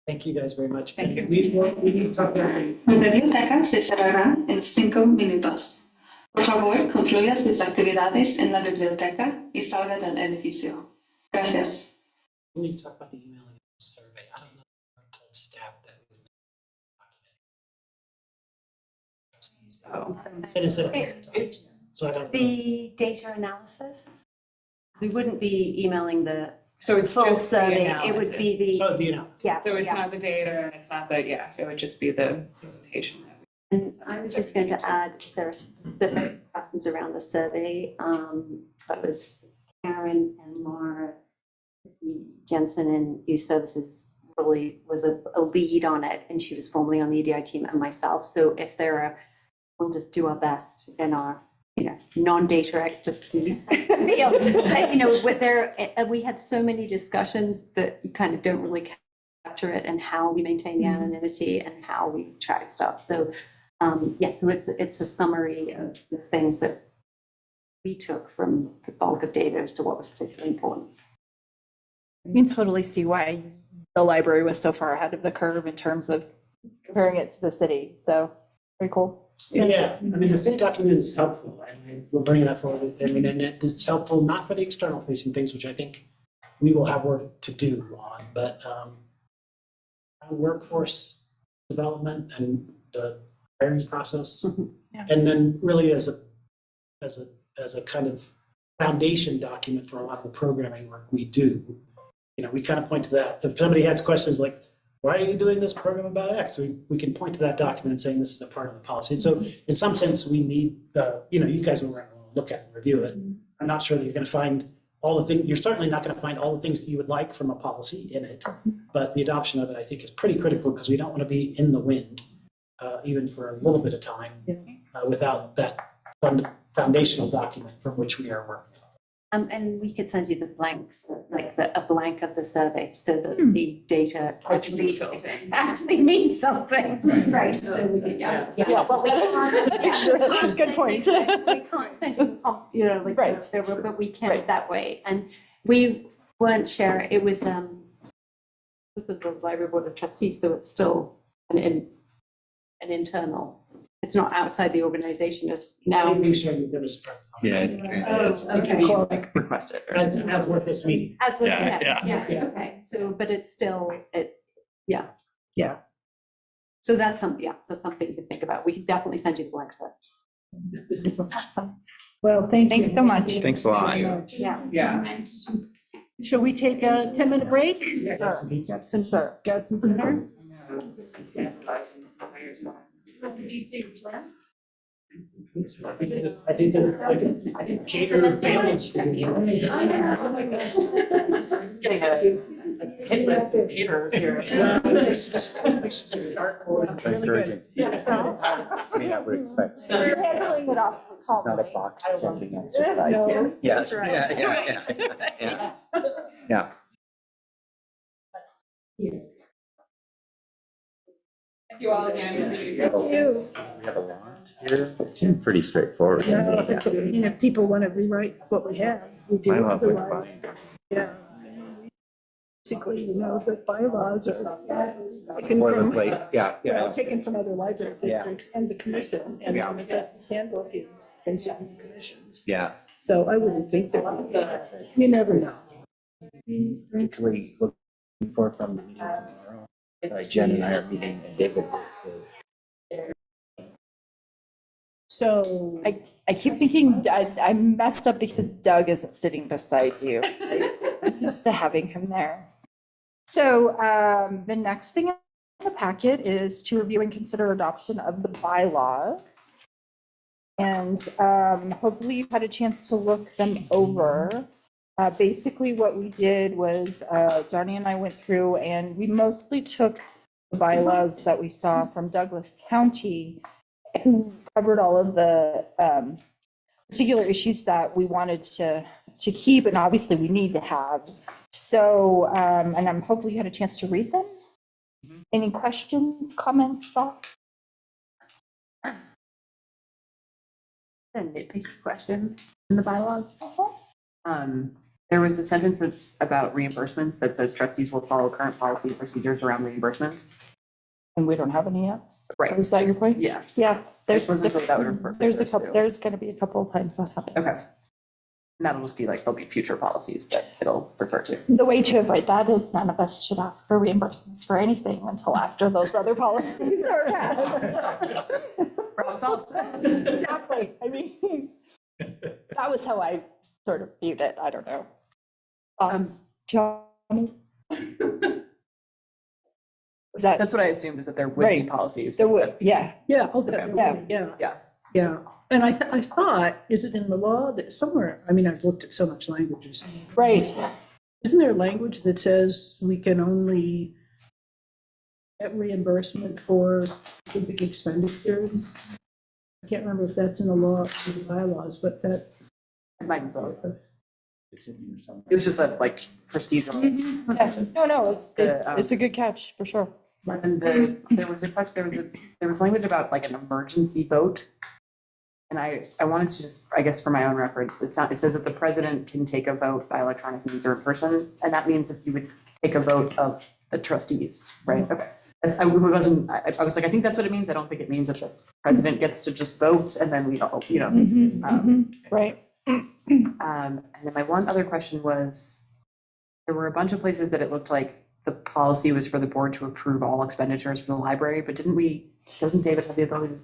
Thank you guys very much. Thank you. We need to talk about it. La biblioteca se cerrará en 5 minutos. Por favor, concluya sus actividades en la biblioteca y salga del edificio. Gracias. We need to talk about the email and survey. I don't know if I told staff that we would document. It is a so I don't know. The data analysis? We wouldn't be emailing the So it's full just the survey. It analysis. would be the, Oh, the email. yeah. So it's yeah. not the data, and it's not the, it would just be the presentation. And I was just going to add, there are specific questions around the survey. That was Karen and Laura, Jensen, and Youth Services really was a lead on it, and she was formerly on the EDI team, and myself. So if there are, we'll just do our best in our non-data expertise feel. We had so many discussions that you kind of don't really capture it, and how we maintain the anonymity and how we track stuff. So, so it's a summary of the things that we took from the bulk of data as to what was particularly important. You can totally see why the library was so far ahead of the curve in terms of comparing it to the city. So, very cool. Yeah, I mean, the city document is helpful, and we're bringing that forward. I mean, and it's helpful not for the external facing things, which I think we will have work to do on, but workforce development and the hiring process, and then really as a kind of foundation document for a lot of the programming work we do. We kind of point to that. If somebody has questions like, why are you doing this program about X? We can point to that document and saying this is a part of the policy. And so in some sense, we need, you guys will look at and review it. I'm not sure that you're going to find all the things, you're certainly not going to find all the things that you would like from a policy in it, but the adoption of it, I think, is pretty critical because we don't want to be in the wind, even for a little bit of time, without that foundational document from which we are working. And we could send you the blanks, like a blank of the survey, so that the data actually means something. Right. So we could, well, we can't. Good point. We can't send you, but we can that way. And we weren't sharing, it was, this is the Library Board of Trustees, so it's still an internal. It's not outside the organization, just now. Make sure you give us. Request it. As worth this meeting. As was, okay, so, but it's still, Yeah. So that's something you can think about. We can definitely send you the blank set. Well, thank you. Thanks so much. Thanks a lot. Yeah. Shall we take a 10-minute break? Got some pizza. Got some dinner? I think that I can cater families. Just getting a hit list of caterers here. That's urgent. I mean, I would expect. We're handling it off Not a box checking exercise. Yes, yeah. Thank you all again. We have a launch here. It seemed pretty straightforward. If people want to rewrite what we have, we do. Bylaws like Otherwise, yeah. Basically, the bylaws are taken from, taken from other library districts and the commission, and the Justice handbook is basically the commission's. Yeah. So I wouldn't think that, you never know. Actually looking for from the meeting tomorrow. Jen and I are meeting and David. So I keep thinking I messed up because Doug isn't sitting beside you. I'm used to having him there. So the next thing in the packet is to review and consider adoption of the bylaws. And hopefully you've had a chance to look them over. Basically what we did was Johnny and I went through and we mostly took the bylaws that we saw from Douglas County, who covered all of the particular issues that we wanted to keep, and obviously we need to have. So, and I'm hopefully you had a chance to read them. Any questions, comments, thoughts? A nitpicky question in the bylaws. There was a sentence that's about reimbursements that says trustees will follow current policy and procedures around reimbursements. And we don't have any yet? Right. Is that your point? Yeah. Yeah, There's wasn't sure that would refer to there's a those couple, two. there's gonna be a couple of times that happens. Okay. And that'll just be like, there'll be future policies that it'll refer to. The way to avoid that is none of us should ask for reimbursements for anything until after those other policies are passed. Problem solved. Exactly, I mean, that was how I sort of viewed it, I don't know. Johnny? Was that, That's what I assumed, is that there would be Right. policies. there would, yeah, Yeah, Yeah. yeah. And I thought, is it in the law that somewhere, I mean, I've looked at so much languages. right. Isn't there language that says we can only get reimbursement for specific expenditures? can't remember if that's in the law, or the bylaws, but that. It might be both. It's in here somewhere. It was just a like procedural. Yeah, no, it's a good catch, for sure. And there was a question, there was language about like an emergency vote. And I wanted to just, I guess for my own reference, it says that the president can take a vote by electronic means or in person, and that means if you would take a vote of the trustees, right? Okay. I was like, I think that's what it means. I don't think it means that the president gets to just vote and then we all, Right. and then my one other question was, there were a bunch of places that it looked like the policy was for the board to approve all expenditures for the library, but doesn't David have the ability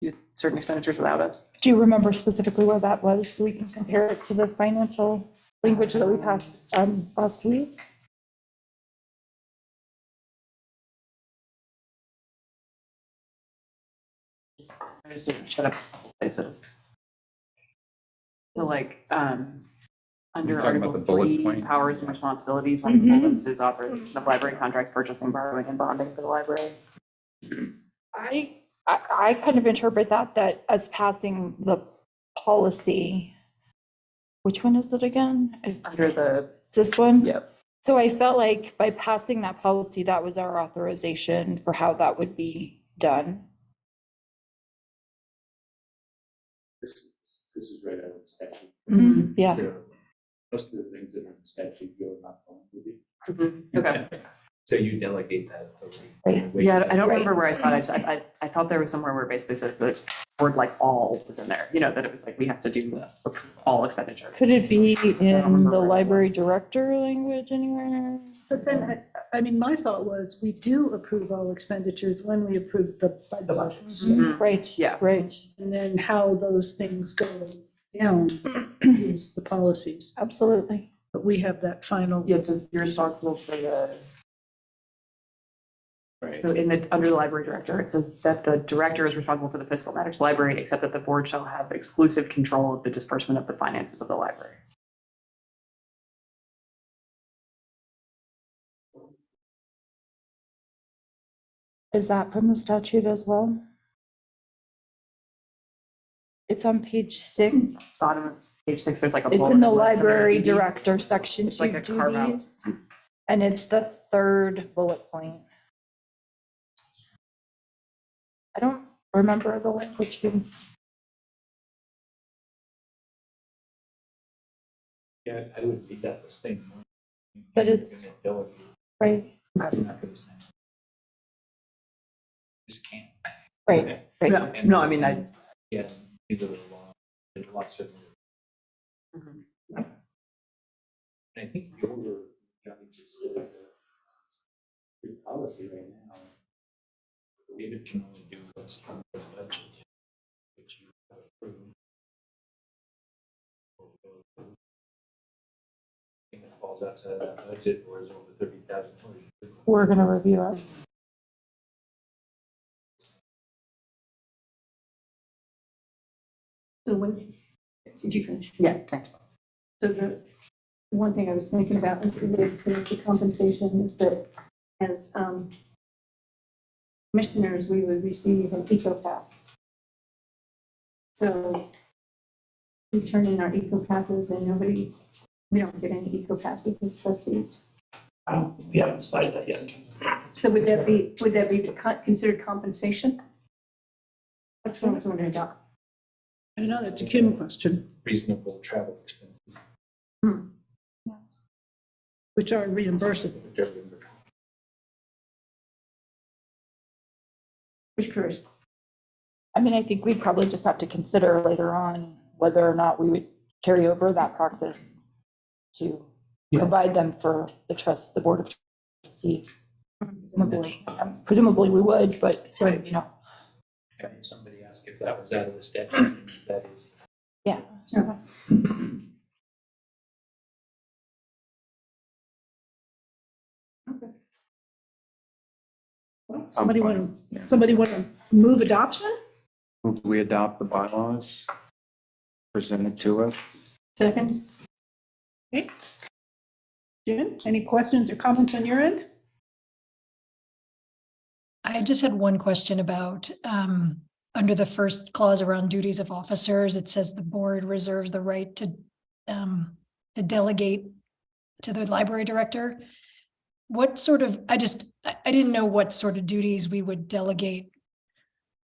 to do certain expenditures without us? Do you remember specifically where that was, so we can compare it to the financial language that we passed last week? I just shut up places. So like, under You're talking about Article the bullet 3, point? powers and responsibilities, one of the bullets is authorization of library contract purchasing, borrowing, and bonding for the library. I kind of interpret that as passing the policy. Which one is it again? It's This one? Yep. So I felt like by passing that policy, that was our authorization for how that would be done. This is right out of the statute. Yeah. So most of the things that are in the statute you're not going to do. Okay. So you delegate that authority. Right. Yeah, I don't remember where I saw it. I thought there was somewhere where it basically says that word like all was in there, that it was like we have to do all expenditures. Could it be in remember the where that library was. director language anywhere? But then, I mean, my thought was, we do approve all expenditures when we approve the budget. Mhm. Right, Yeah. right, And then how those things go down is the policies. absolutely. But we have that final. Yeah, it says you're responsible for the. Right. So under the library director, it says that the director is responsible for the fiscal matters of the library, except that the board shall have exclusive control of the disbursement of the finances of the library. Is that from the statute as well? It's on page 6. Bottom of page 6, there's like a. It's bullet in the that lists some of library duties. director section It's like 2 a carve out. duties. And it's the 3rd bullet point. I don't remember the language. Yeah, I would read that the same. But it's- You're gonna delegate. Right, You're not gonna say. Just can't. right, right. No, I mean, Yeah, either the law, there's lots of. Mhm. And I think your, Johnny just said, your policy right now, David can only do what's on the budget, which you have approved. Anything that falls outside of that budget or is over 30,000. We're gonna review it. So when, did you finish? yeah, thanks. So the one thing I was thinking about is related to the compensation is that as commissioners, we would receive an eco pass. So we turn in our eco passes and we don't get any eco passes as trustees. We haven't decided that yet. So would that be considered compensation? That's what I was wondering about. I know, that's a Kim question. Reasonable travel expenses. Which are reimbursable. Which curious. I mean, I think we'd probably just have to consider later on whether or not we would carry over that practice to provide them for the board of trustees. Presumably we would, but, And somebody asked if that was out of the statute, that is. yeah. Somebody want to move adoption? Move we adopt the bylaws presented to us. Second. Okay. Jim, any questions or comments on your end? I just had one question about under the first clause around duties of officers, it says the board reserves the right to delegate to the library director. What sort of, I didn't know what sort of duties we would delegate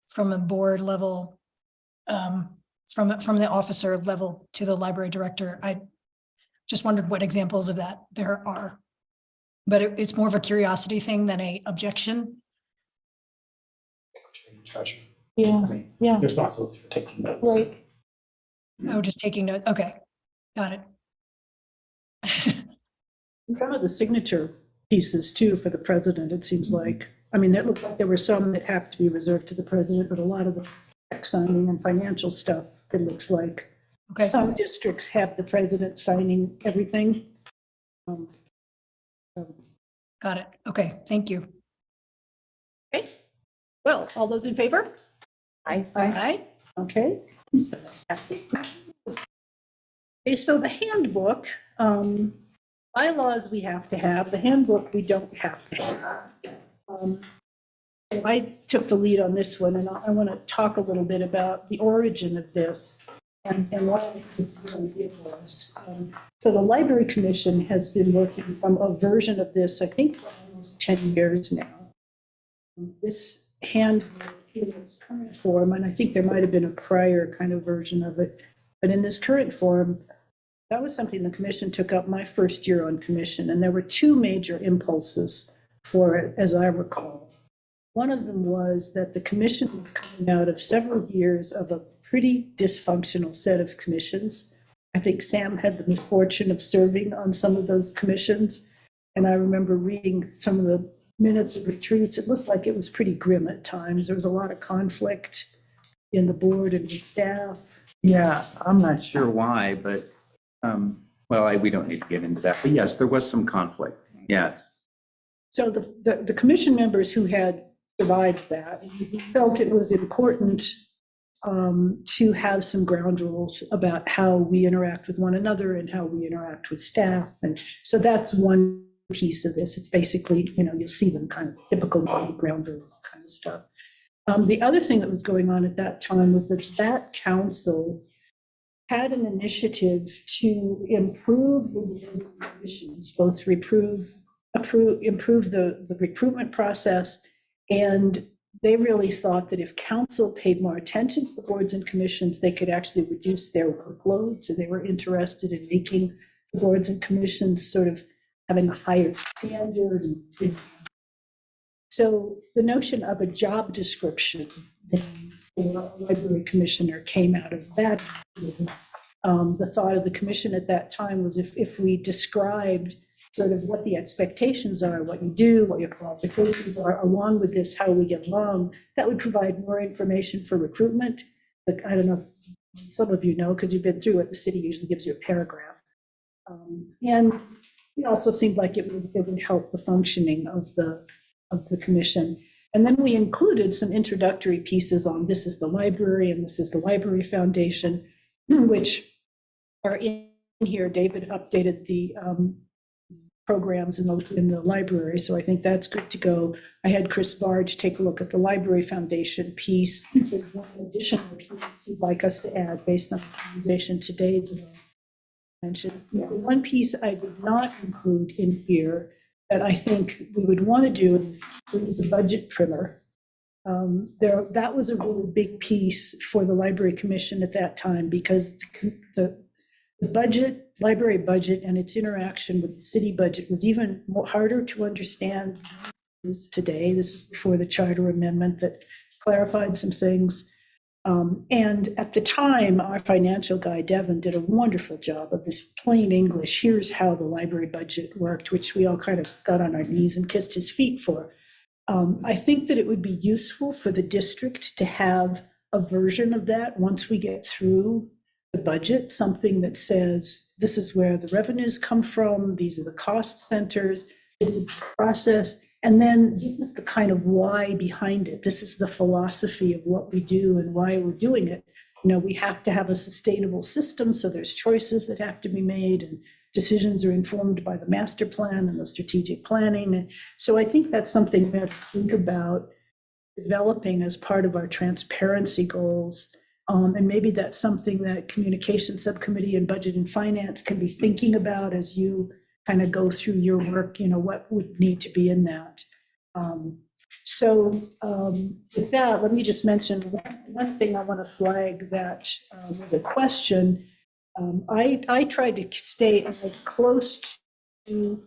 from a board level, from the officer level to the library director. I just wondered what examples of that there are. But it's more of a curiosity thing than a objection. Treasurer. Yeah, yeah, Responsibility for taking notes. right. Oh, just taking note. Okay, got it. Some of the signature pieces too for the president, it seems like. I mean, it looked like there were some that have to be reserved to the president, but a lot of the check signing and financial stuff, it looks like. Okay. Some districts have the president signing everything. So, Got it. Okay, thank you. okay, well, all those in favor? Aye. Aye, okay. Okay, so the handbook, bylaws we have to have, the handbook we don't have to have. I took the lead on this one, and I want to talk a little bit about the origin of this and why I think it's really good for us. So the Library Commission has been working from a version of this, I think, for almost 10 years now. This handbook in its current form, and I think there might have been a prior kind of version of it, but in this current form, that was something the commission took up my first year on commission, and there were two major impulses for it, as I recall. One of them was that the commission was coming out of several years of a pretty dysfunctional set of commissions. I think Sam had the misfortune of serving on some of those commissions, and I remember reading some of the minutes of retreats. It looked like it was pretty grim at times. There was a lot of conflict in the board and the staff. Yeah, I'm not sure why, but, we don't need to get into that. But yes, there was some conflict. Yes. So the commission members who had survived that felt it was important to have some ground rules about how we interact with one another and how we interact with staff. And so that's one piece of this. It's basically, you'll see them kind of typical ground rules kind of stuff. The other thing that was going on at that time was that council had an initiative to improve the conditions, both improve the recruitment process, and they really thought that if council paid more attention to the boards and commissions, they could actually reduce their workloads, and they were interested in making the boards and commissions sort of having a higher standard. So the notion of a job description for a library commissioner came out of that. The thought of the commission at that time was if we described sort of what the expectations are, what you do, what your qualifications are, along with this, how we get along, that would provide more information for recruitment. But I don't know if some of you know, because you've been through it, the city usually gives you a paragraph. And it also seemed like it would help the functioning of the commission. And then we included some introductory pieces on this is the library and this is the library foundation, which are in here. David updated the programs in the library, so I think that's good to go. I had Chris Barge take a look at the library foundation piece. There's one additional piece he'd like us to add based on the conversation today that I mentioned. The one piece I did not include in here that I think we would want to do is a budget primer. That was a really big piece for the Library Commission at that time, because the budget, library budget, and its interaction with the city budget was even harder to understand today. This is before the charter amendment that clarified some things. And at the time, our financial guy, Devin, did a wonderful job of this plain English. Here's how the library budget worked, which we all kind of got on our knees and kissed his feet for. I think that it would be useful for the district to have a version of that once we get through the budget, something that says, this is where the revenues come from, these are the cost centers, this is the process, and then this is the kind of why behind it. This is the philosophy of what we do and why we're doing it. We have to have a sustainable system, so there's choices that have to be made, and decisions are informed by the master plan and the strategic planning. And so I think that's something we have to think about developing as part of our transparency goals. And maybe that's something that Communication Subcommittee and Budget and Finance can be thinking about as you kind of go through your work, what would need to be in that. So with that, let me just mention one thing I want to flag that was a question. I tried to stay as close to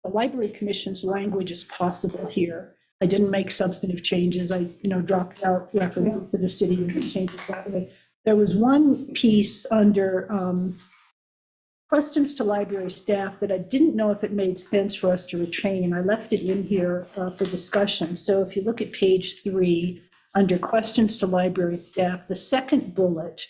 the Library Commission's language as possible here. I didn't make substantive changes. I, dropped out references to the city and changes that way. There was one piece under questions to library staff that I didn't know if it made sense for us to retain. I left it in here for discussion. So if you look at page 3, under questions to library staff, the second bullet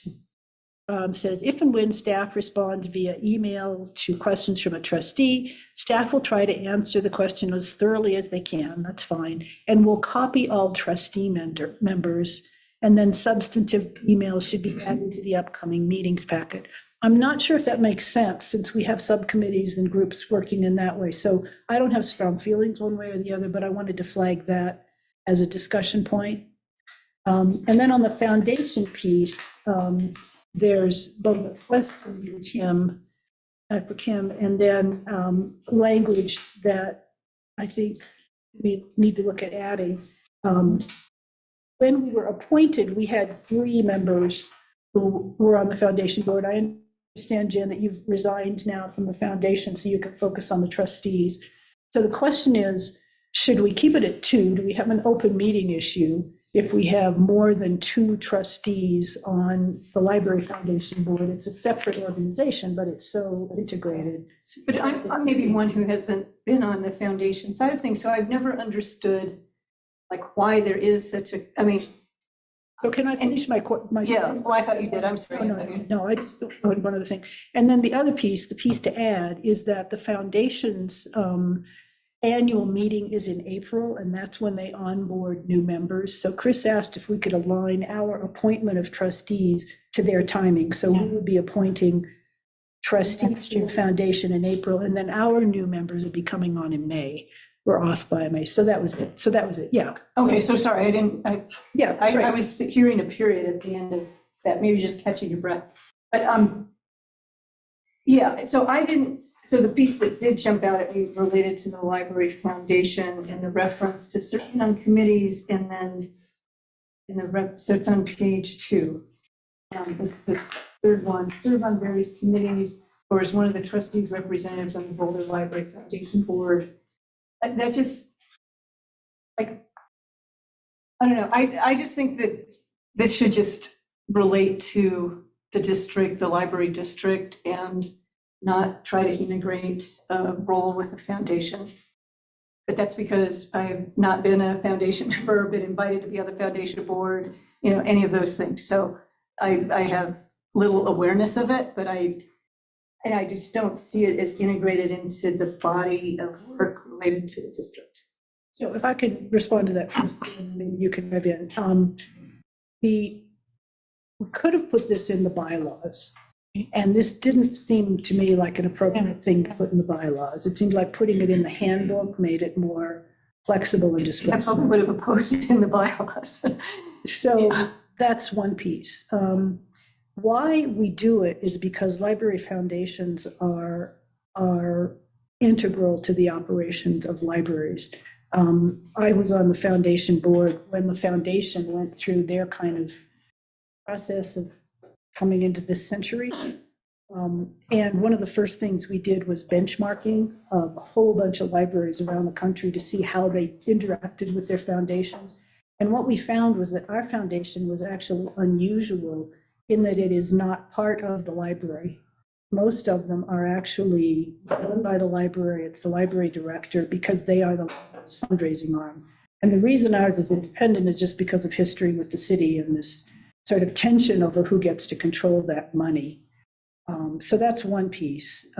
says, if and when staff responds via email to questions from a trustee, staff will try to answer the question as thoroughly as they can. That's fine. And we'll copy all trustee members. And then substantive emails should be added to the upcoming meetings packet. I'm not sure if that makes sense since we have subcommittees and groups working in that way. So I don't have strong feelings one way or the other, but I wanted to flag that as a discussion point. And then on the foundation piece, there's both a question for Kim, and then language that I think we need to look at adding. When we were appointed, we had 3 members who were on the foundation board. I understand, Jen, that you've resigned now from the foundation so you can focus on the trustees. So the question is, should we keep it at 2? Do we have an open meeting issue if we have more than 2 trustees on the Library Foundation board? It's a separate organization, but it's so integrated. But I'm maybe one who hasn't been on the foundation side of things, so I've never understood why there is such a, So can I finish my? Yeah, well, I thought you did, I'm sorry. No, I just, one other thing. And then the other piece, the piece to add is that the foundation's annual meeting is in April, and that's when they onboard new members. So Chris asked if we could align our appointment of trustees to their timing. So we would be appointing trustees to the foundation in April, and then our new members would be coming on in May. We're off by May. So that was it. Yeah. Okay, so sorry, Yeah. I was hearing a period at the end of that, maybe just catching your breath. But yeah, so the piece that did jump out at me related to the Library Foundation and the reference to serving on committees, and then so it's on page 2. It's the third one, serve on various committees or as one of the trustees representatives on the Boulder Library Foundation board. That just, I don't know, I just think that this should just relate to the district, the library district, and not try to integrate a role with the foundation. But that's because I've not been a foundation member, been invited to be on the foundation board, any of those things. So I have little awareness of it, but I just don't see it as integrated into the body of work related to the district. So if I could respond to that first, maybe you can maybe we could have put this in the bylaws, and this didn't seem to me like an appropriate thing to put in the bylaws. It seemed like putting it in the handbook made it more flexible and I discretionary. probably would have opposed it in the bylaws. So that's one piece. Why we do it is because library foundations are integral to the operations of libraries. I was on the foundation board when the foundation went through their kind of process of coming into this century. And one of the first things we did was benchmarking a whole bunch of libraries around the country to see how they interacted with their foundations. And what we found was that our foundation was actually unusual in that it is not part of the library. Most of them are actually run by the library. It's the library director because they are the library's fundraising arm. And the reason ours is independent is just because of history with the city and this sort of tension over who gets to control that money. So that's one piece.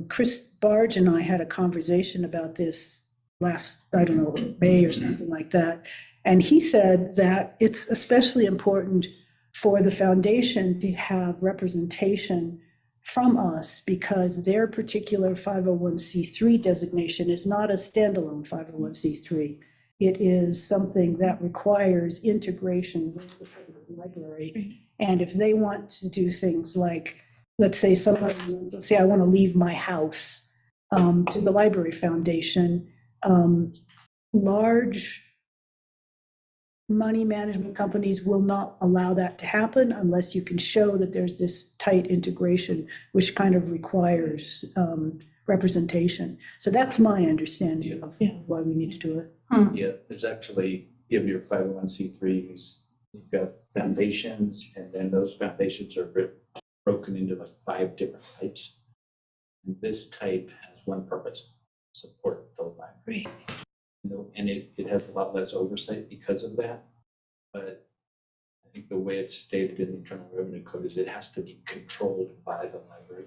Chris Barge and I had a conversation about this last, I don't know, May or something like that. And he said that it's especially important for the foundation to have representation from us because their particular 501c3 designation is not a standalone 501c3. it is something that requires integration with the public library. And if they want to do things like, let's say somebody, let's say I want to leave my house to the Library Foundation, large money management companies will not allow that to happen unless you can show that there's this tight integration, which kind of requires representation. So that's my understanding of why we need to do it. Yeah, there's actually, in your 501c3s, you've got foundations, and then those foundations are broken into like 5 different types. And this type has one purpose: support the library. And it has a lot less oversight because of that. But I think the way it's stated in the Internal Revenue Code is it has to be controlled by the library.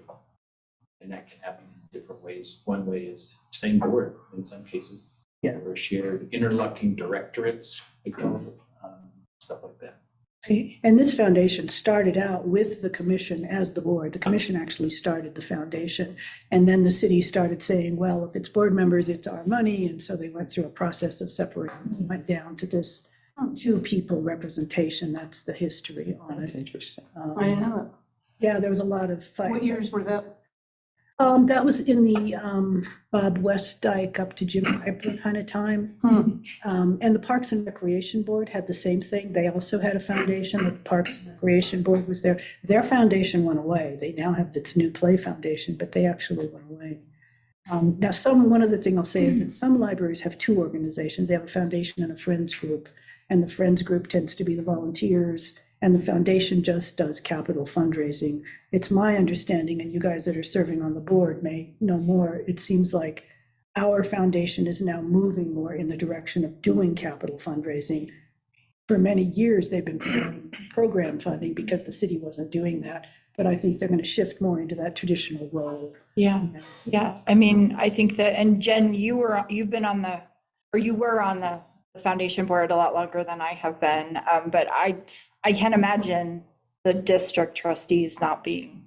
And that can happen in different ways. One way is same board in some cases. Or shared interlocking directorates, we call it, stuff like that. And this foundation started out with the commission as the board. The commission actually started the foundation. And then the city started saying, well, if it's board members, it's our money. And so they went through a process of separating, went down to this 2 people representation. That's the history on it. Interesting. I didn't know it. Yeah, there was a lot of fight. What years were that? That was in the Bob Westdyke up to Jim Piper kind of time. And the Parks and Recreation Board had the same thing. They also had a foundation. The Parks and Recreation Board was there. Their foundation went away. They now have this new Play Foundation, but they actually went away. Now, one other thing I'll say is that some libraries have 2 organizations. They have a foundation and a friends group. And the friends group tends to be the volunteers, and the foundation just does capital fundraising. It's my understanding, and you guys that are serving on the board may know more, it seems like our foundation is now moving more in the direction of doing capital fundraising. For many years, they've been providing program funding because the city wasn't doing that. But I think they're going to shift more into that traditional role. Yeah. I mean, I think that, and Jen, you were on the foundation board a lot longer than I have been. But I can't imagine the district trustees not being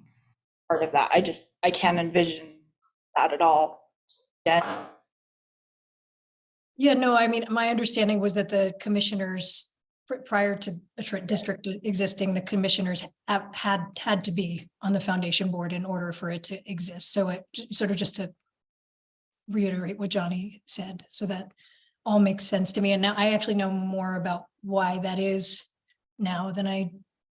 part of that. I can't envision that at all. Jen? Yeah, no, I mean, my understanding was that the commissioners, prior to a district existing, the commissioners had to be on the foundation board in order for it to exist. So it sort of, just to reiterate what Johnny said, so that all makes sense to me. And now I actually know more about why that is now than I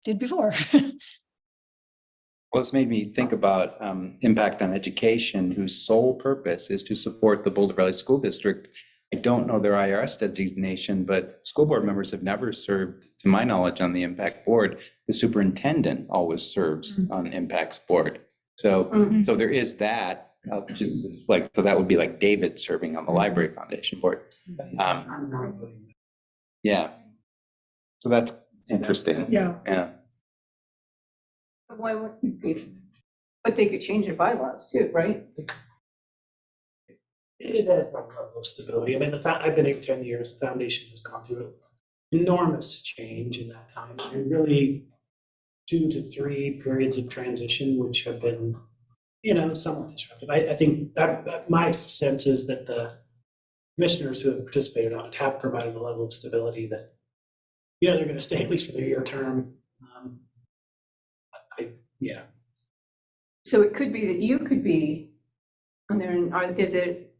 did before. Well, it's made me think about impact on education, whose sole purpose is to support the Boulder Valley School District. I don't know their IRS designation, but school board members have never served, to my knowledge, on the impact board. The superintendent always serves on impacts board. So there is that. So that would be like David serving on the Library Foundation board. Yeah. So that's interesting. Yeah. Why wouldn't it be? But they could change their bylaws too, right? It had a level of stability. I mean, I've been here 10 years. The foundation has gone through an enormous change in that time. And really 2 to 3 periods of transition, which have been, somewhat disruptive. I think that my sense is that the commissioners who have participated on it have provided a level of stability that, they're going to stay at least for the year term. So it could be that you could be on there, and is it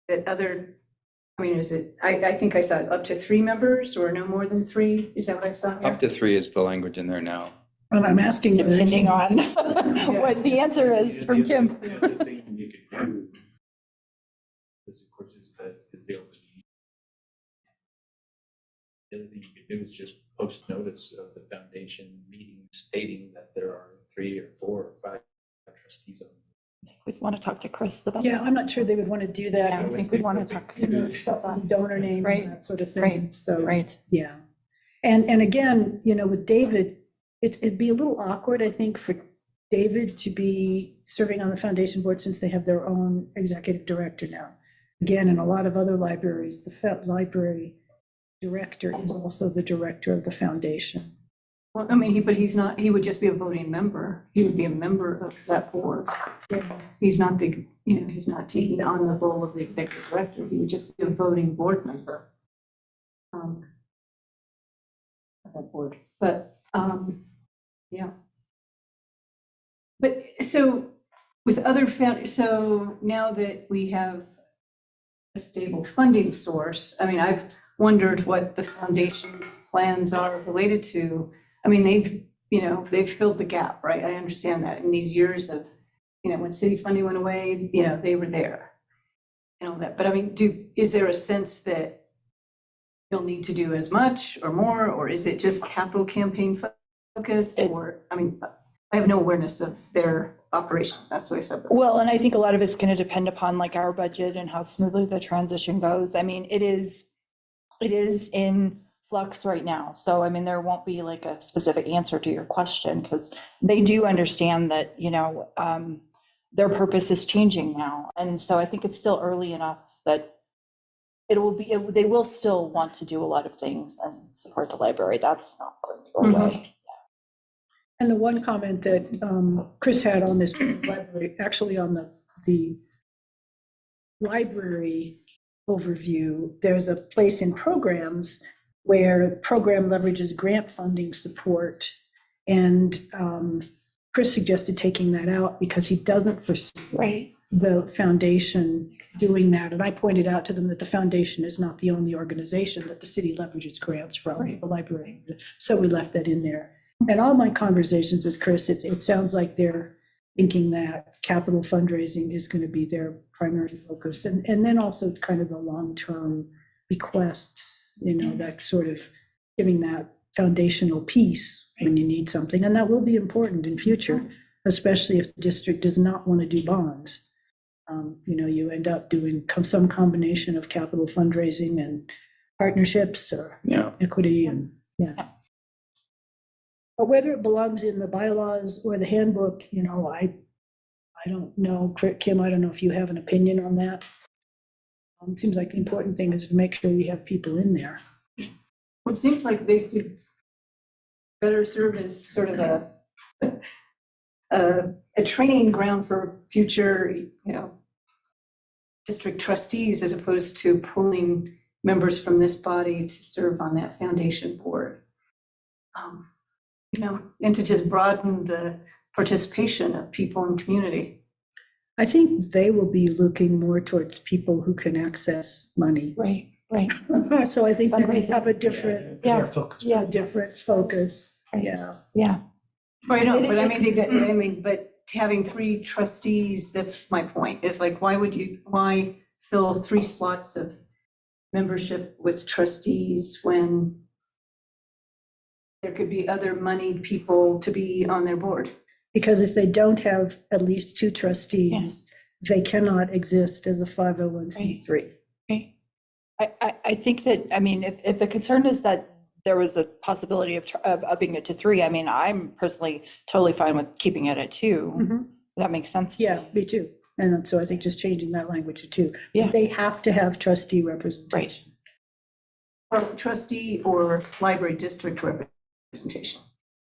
that other, is it, I think I saw up to 3 members or no more than 3? Is that what I saw here? Up to 3 is the language in there now. Well, I'm asking Depending on what the answer is from Kim. The other thing you could do is, of course, is the open meeting. The other thing you could do is just post notice of the foundation meeting stating that there are 3 or 4 or 5 trustees on it. We'd want to talk to Chris about Yeah, that. I'm not sure they would want to do that. Yeah, I think we'd want to talk. Stuff on donor names Right. and that sort of thing. Right. So, Right. yeah. And again, with David, it'd be a little awkward, I think, for David to be serving on the foundation board since they have their own executive director now. Again, in a lot of other libraries, the library director is also the director of the foundation. Well, but he's not, he would just be a voting member. He would be a member of that board. He's not he's not taking on the role of the executive director. He would just be a voting board member. um, that board, but, yeah. But so with other so now that we have a stable funding source, I mean, I've wondered what the foundation's plans are related to. I mean, they've filled the gap, right? I understand that in these years of, when city funding went away, they were there and all that. But I mean, is there a sense that you'll need to do as much or more, or is it just capital campaign focused? Or, I mean, I have no awareness of their operation. That's what I said. Well, and I think a lot of it's going to depend upon like our budget and how smoothly the transition goes. I mean, it is in flux right now. So, I mean, there won't be like a specific answer to your question because they do understand that, their purpose is changing now. And so I think it's still early enough that they will still want to do a lot of things and support the library. That's not going to go away. And the one comment that Chris had on this library, actually on the library overview, there's a place in programs where program leverages grant funding support. And Chris suggested taking that out because he doesn't foresee the foundation doing that. And I pointed out to them that the foundation is not the only organization that the city leverages grants from, the library. So we left that in there. And all my conversations with Chris, it sounds like they're thinking that capital fundraising is going to be their primary focus. And then also kind of the long-term bequests, that sort of giving that foundational piece when you need something. And that will be important in future, especially if the district does not want to do bonds. You end up doing some combination of capital fundraising and partnerships or equity and But whether it belongs in the bylaws or the handbook, I don't know. Kim, I don't know if you have an opinion on that. It seems like the important thing is to make sure you have people in there. Well, it seems like they could better serve as sort of a training ground for future, district trustees, as opposed to pulling members from this body to serve on that foundation board. And to just broaden the participation of people in community. I think they will be looking more towards people who can access money. Right. So I think they're going to have a different, focus. different focus. Yeah. Well, I know, but I mean, but having 3 trustees, that's my point, is like, why fill 3 slots of membership with trustees when there could be other moneyed people to be on their board? Because if they don't have at least 2 trustees, they cannot exist as a 501c3. Right. I think that, I mean, if the concern is that there was a possibility of upping it to 3, I mean, I'm personally totally fine with keeping it at 2. That makes sense to me. Me too. And so I think just changing that language to 2. Yeah. They have to have trustee representation. Or trustee or library district representation.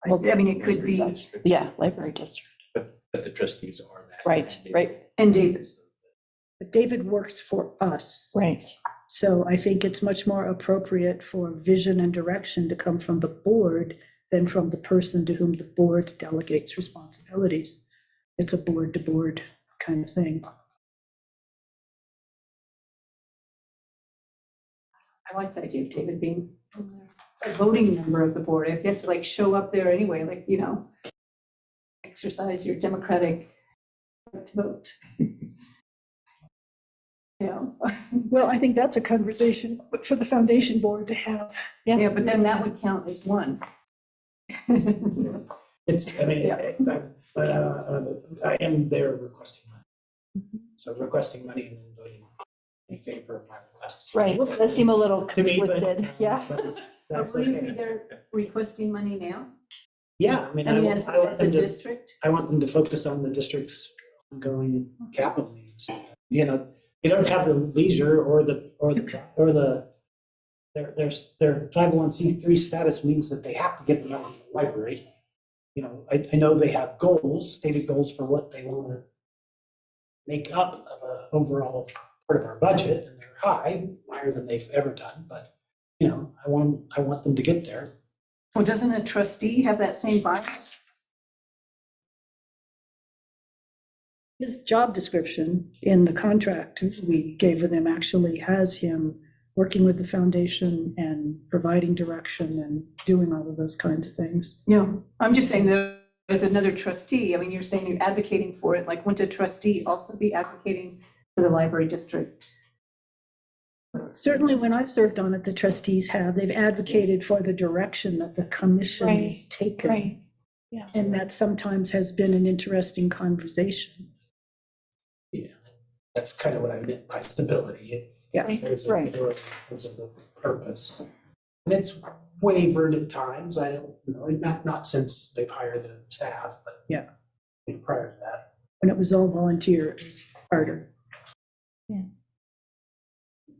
I mean, it could be. Yeah, library district. But the trustees are that. Right. And David. But David works for us. Right. So I think it's much more appropriate for vision and direction to come from the board than from the person to whom the board delegates responsibilities. It's a board-to-board kind of thing. I like the idea of David being a voting member of the board. If you have to show up there anyway, exercise your democratic right to vote. Well, I think that's a conversation for the foundation board to have. Yeah, but then that would count as 1. But I am there requesting money. So requesting money and then voting in favor of my requests. Right, that seem a little To me, but, conflicted, yeah. but that's Will you be okay. there requesting money now? Yeah, I mean, I want as them a to, district? I want them to focus on the district's ongoing capital needs. They don't have the leisure or their 501c3 status means that they have to get the money to the library. I know they have goals, stated goals for what they want to make up of an overall part of our budget, and they're higher than they've ever done, but I want them to get there. Well, doesn't a trustee have that same bias? His job description in the contract we gave with him actually has him working with the foundation and providing direction and doing all of those kinds of things. Yeah, I'm just saying that as another trustee, I mean, you're saying you're advocating for it, like, wouldn't a trustee also be advocating for the library district? Certainly, when I've served on it, the trustees have, they've advocated for the direction that the commission is taken. Right. Yeah. And that sometimes has been an interesting conversation. Yeah, that's kind of what I meant by stability. Yeah, There's right. there's a purpose. And it's wavered at times. I don't know, not since they've hired the staff, but Yeah. Prior to that. When it was all volunteer, it was harder.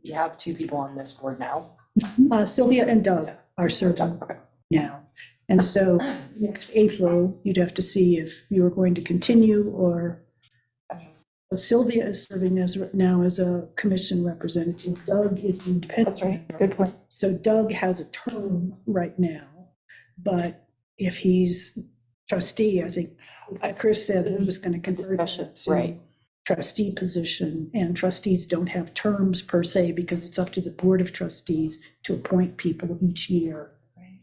You have two people on this board now. Sylvia and Doug are serving now. And so next April, you'd have to see if you were going to continue or Sylvia is serving now as a commission representative. Doug is independent. That's right. Good point. So Doug has a term right now, but if he's trustee, I think Chris said he was going to convert it to Right. trustee position, and trustees don't have terms per se because it's up to the board of trustees to appoint people each year. Right.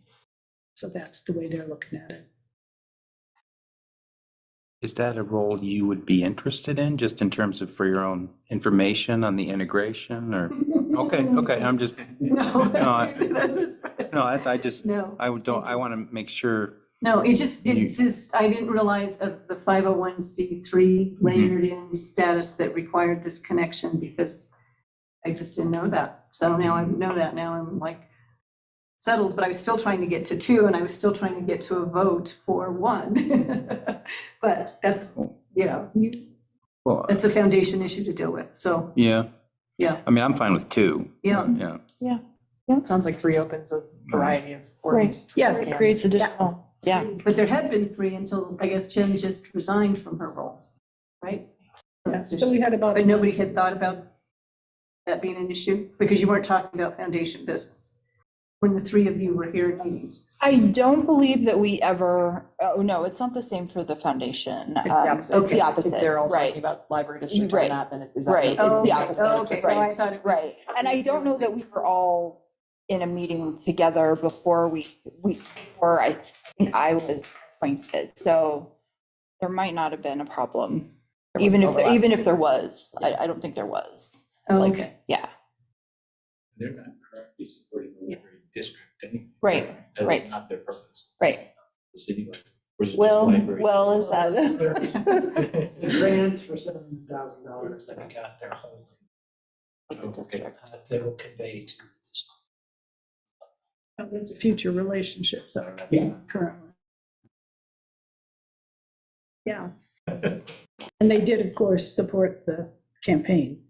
So that's the way they're looking at it. Is that a role you would be interested in, just in terms of for your own information on the integration, or? Okay, I'm just, No. I just, No. I want to make sure. No, it's just, I didn't realize of the 501c3 layered in status that required this connection because I just didn't know that. So now I know that. Now I'm like settled, but I was still trying to get to 2 and I was still trying to get to a vote for 1. But that's, Well, that's a foundation issue to deal with. So, yeah. Yeah. I mean, I'm fine with 2. yeah. Yeah. It sounds like 3 opens a variety of boards. Yeah, it creates additional, yeah. But there had been 3 until, I guess, Jen just resigned from her role, right? Yeah, so we had about. But nobody had thought about that being an issue because you weren't talking about foundation business when the 3 of you were here at meetings. I don't believe that we ever, oh, no, it's not the same for the foundation. It's the opposite. It's the opposite, If they're all right. talking about library district Right. on that, then it's Right, exactly. it's the okay. opposite. Oh, okay, so I Right, thought it was. right. And I don't know that we were all in a meeting together before before I think I was appointed. So there might not have been a problem. There was Even overlap. if there was, I don't think there was. Oh, Like, okay. Yeah, They're not currently supporting the library district anyway. right, That right. is not their purpose. right. The city, or is it just Well, library? well, is that? The grant for $7,000 that we got, they're holding, Okay. they will convey to this. It's a future relationship though, Yeah. currently. Yeah. And they did, of course, support the campaign.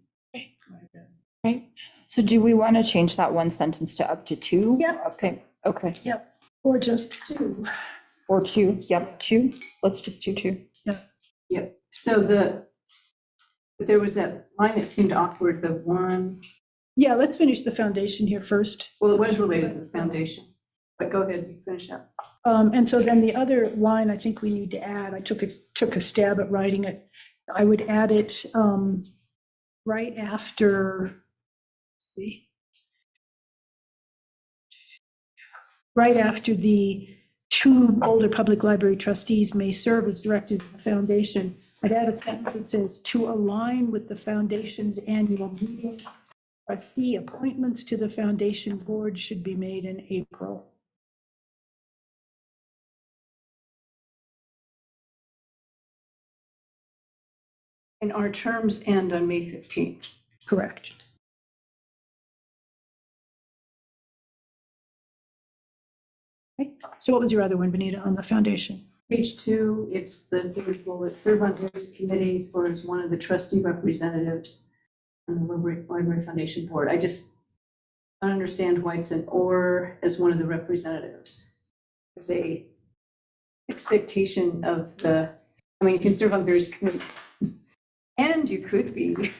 Right. So do we want to change that one sentence to up to 2? Yeah. Okay. Or just 2. Or 2, yep, 2. Let's just do 2. Yep. So but there was that line that seemed awkward, the 1, Yeah, let's finish the foundation here first. well, it was related to the foundation. But go ahead, you finish up. And so then the other line I think we need to add, I took a stab at writing it. I would add it right after, let's see. Right after the 2 Boulder Public Library trustees may serve as directors of the foundation. I'd add a sentence that says, to align with the foundation's annual meeting, trustee appointments to the foundation board should be made in April. And our terms end on May 15th. Correct. Okay, so what was your other one, Benita, on the foundation? Page 2, it's the third bullet, serve on various committees or as one of the trustee representatives on the Library Foundation Board. I just don't understand why it's an or as one of the representatives. There's a expectation of you can serve on various committees. And you could be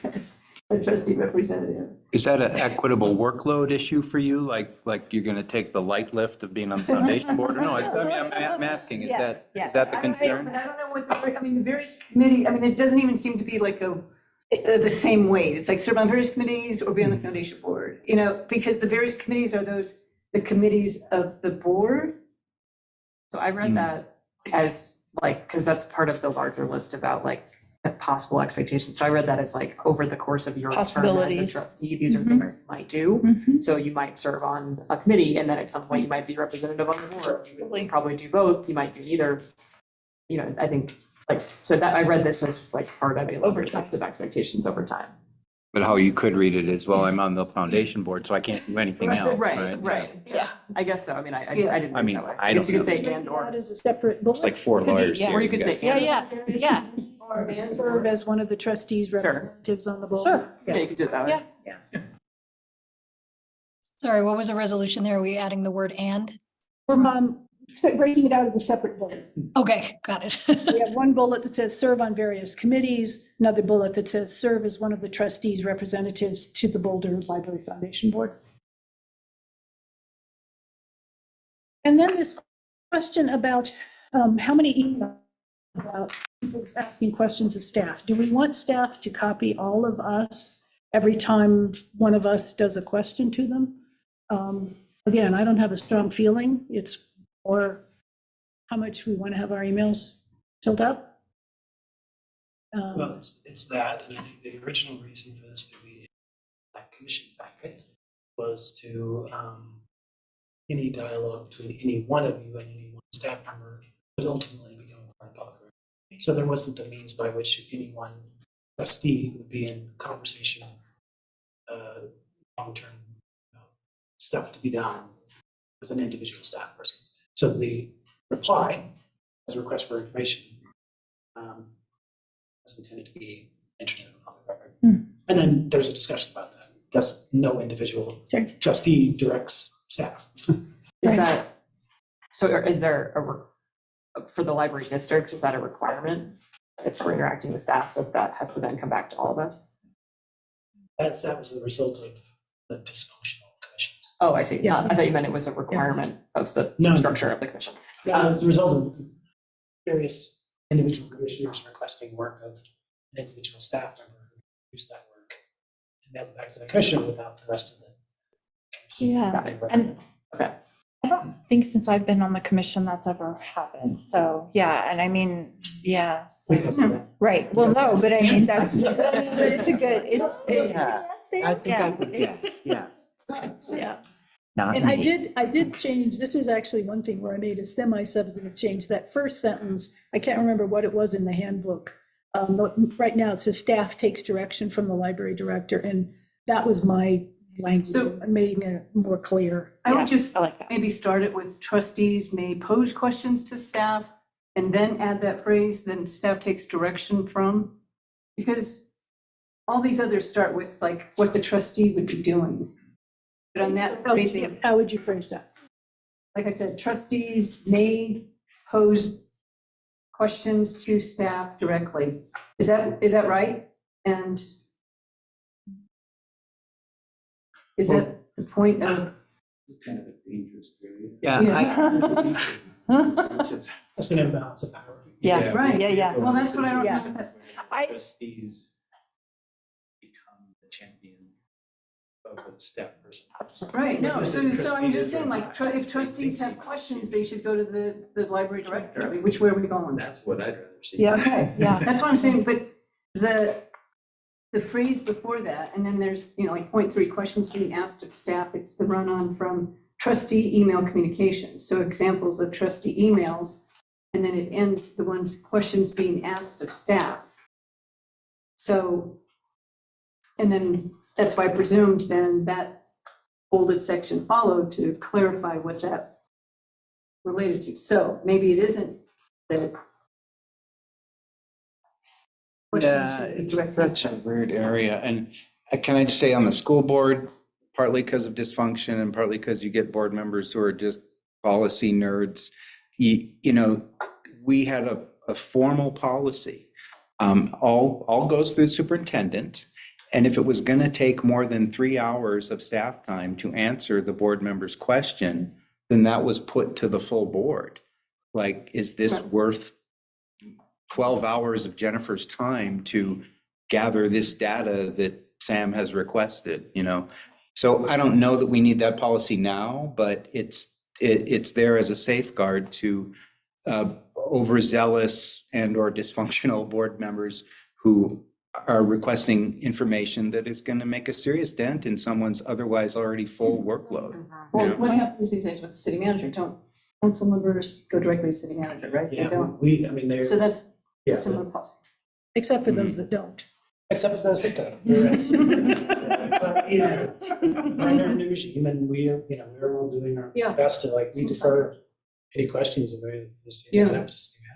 a trustee representative. Is that an equitable workload issue for you? Like you're going to take the light lift of being on the foundation board? Or no, I'm asking, is that the concern? I don't know what the various committee, it doesn't even seem to be like the same weight. It's like serve on various committees or be on the foundation board, because the various committees are the committees of the board. So I read that as like, because that's part of the larger list about like possible expectations. So I read that as like over the course of your term as a Possibilities. trustee, these are things you might do. So you might serve on a committee and then at some point you might be representative on the board. You would probably do both. You might do neither. I think like, so that I read this as just like part of a larger list of expectations over time. But how you could read it is, well, I'm on the foundation board, so I can't do anything else, right? Right. Yeah, I guess so. I mean, I didn't. I mean, read that way. I guess don't you could know. say and or. That is a separate bullet. It's like four lawyers here. Or you could say and. Yeah. Or serve as one of the trustees representatives on the board. Sure. Yeah, you could do it that way. Yeah. Sorry, what was the resolution there? Are we adding the word and? We're breaking it out as a separate bullet. Okay, got it. We have one bullet that says serve on various committees, another bullet that says serve as one of the trustees representatives to the Boulder Library Foundation Board. And then this question about how many emails about people asking questions of staff. Do we want staff to copy all of us every time one of us does a question to them? Again, I don't have a strong feeling. It's or how much we want to have our emails filled up. Well, it's that, and I think the original reason for this that we, that commission packet, was to, any dialogue between any one of you and any one staff member would ultimately become part of public record. So there wasn't a means by which any one trustee would be in conversation, long-term stuff to be done with an individual staff person. So the reply as a request for information was intended to be entered into the public record. And then there's a discussion about that. Thus, no individual trustee directs staff. Is that, so is there for the library district, is that a requirement? If we're interacting with staff, that has to then come back to all of us? That was the result of the dysfunctional commissions. Oh, I see. I thought you meant it was a requirement of the structure of the commission. Yeah, it was the result of various individual commissioners requesting work of an individual staff member who produced that work and mailed it back to the commissioner without the rest of the commission. Yeah, and I don't think since I've been on the commission that's ever happened. So, yeah, and I mean, yeah. So, right, well, no, but I mean, but it's a good, I think I could guess, yeah. Yeah. Not And me. I did change, this is actually one thing where I made a semi-substantive change. That first sentence, I can't remember what it was in the handbook. Right now it says staff takes direction from the library director, and that was my language, So- making it more clear. I would just I like that. maybe start it with trustees may pose questions to staff and then add that phrase, then staff takes direction from. Because all these others start with like what the trustee would be doing. But on that phrasing, How would you phrase that? like I said, trustees may pose questions to staff directly. Is that right? And is that the point of? It's kind of a dangerous period. Yeah, Just an imbalance of power. Yeah, Right. yeah. Well, that's what I don't Yeah. know. Trustees become the champion of a staff person. Right, no, so I'm Trustee just is saying, or like, not. if trustees have questions, they should go to the library director. I mean, which way are we going? That's what I'd rather see. Yeah. Okay, Yeah. that's what I'm saying, but the phrase before that, and then there's, like point 3, questions being asked of staff, it's the run-on from trustee email communication. So examples of trustee emails, and then it ends the ones, questions being asked of staff. So, and then that's why I presumed then that bolded section followed to clarify what that related to. So maybe it isn't that. yeah, it's such a weird area. And can I just say on the school board, partly because of dysfunction and partly because you get board members who are just policy nerds, we had a formal policy. All goes through the superintendent. And if it was going to take more than 3 hours of staff time to answer the board member's question, then that was put to the full board. Like, is this worth 12 hours of Jennifer's time to gather this data that Sam has requested, you know? So I don't know that we need that policy now, but it's there as a safeguard to overzealous and or dysfunctional board members who are requesting information that is going to make a serious dent in someone's otherwise already full workload. Well, Yeah. what happens these days with the city manager? Don't council members go directly to the city manager, right? They Yeah, don't. I mean, they're, So that's yeah, a similar policy. Except for those that don't. except for those that don't. They're absolutely- But, you know, we're under a new regime and we're all doing our Yeah. best to like, we defer any questions of this. Yeah.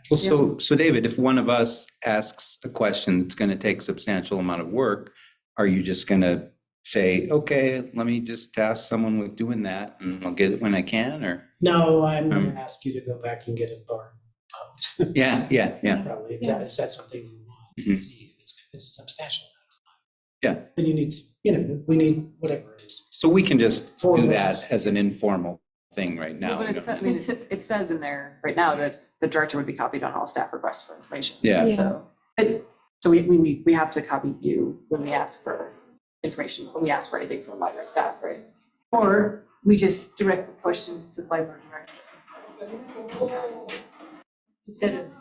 Well, so David, if one of us asks a question that's going to take substantial amount of work, are you just going to say, okay, let me just task someone with doing that and I'll get it when I can, or? No, I'm gonna ask you to go back and get it barred. Yeah. Probably, if that's something you want to see, it's a substantial. Yeah. Then you need, we need whatever it is. So we can just For do us. that as an informal thing right now. But We it don't- says, it says in there right now that the director would be copied on all staff requests for information. Yeah. So, so we have to copy you when we ask for information, when we ask for anything from library staff, right? Or we just direct the questions to the library director. Instead of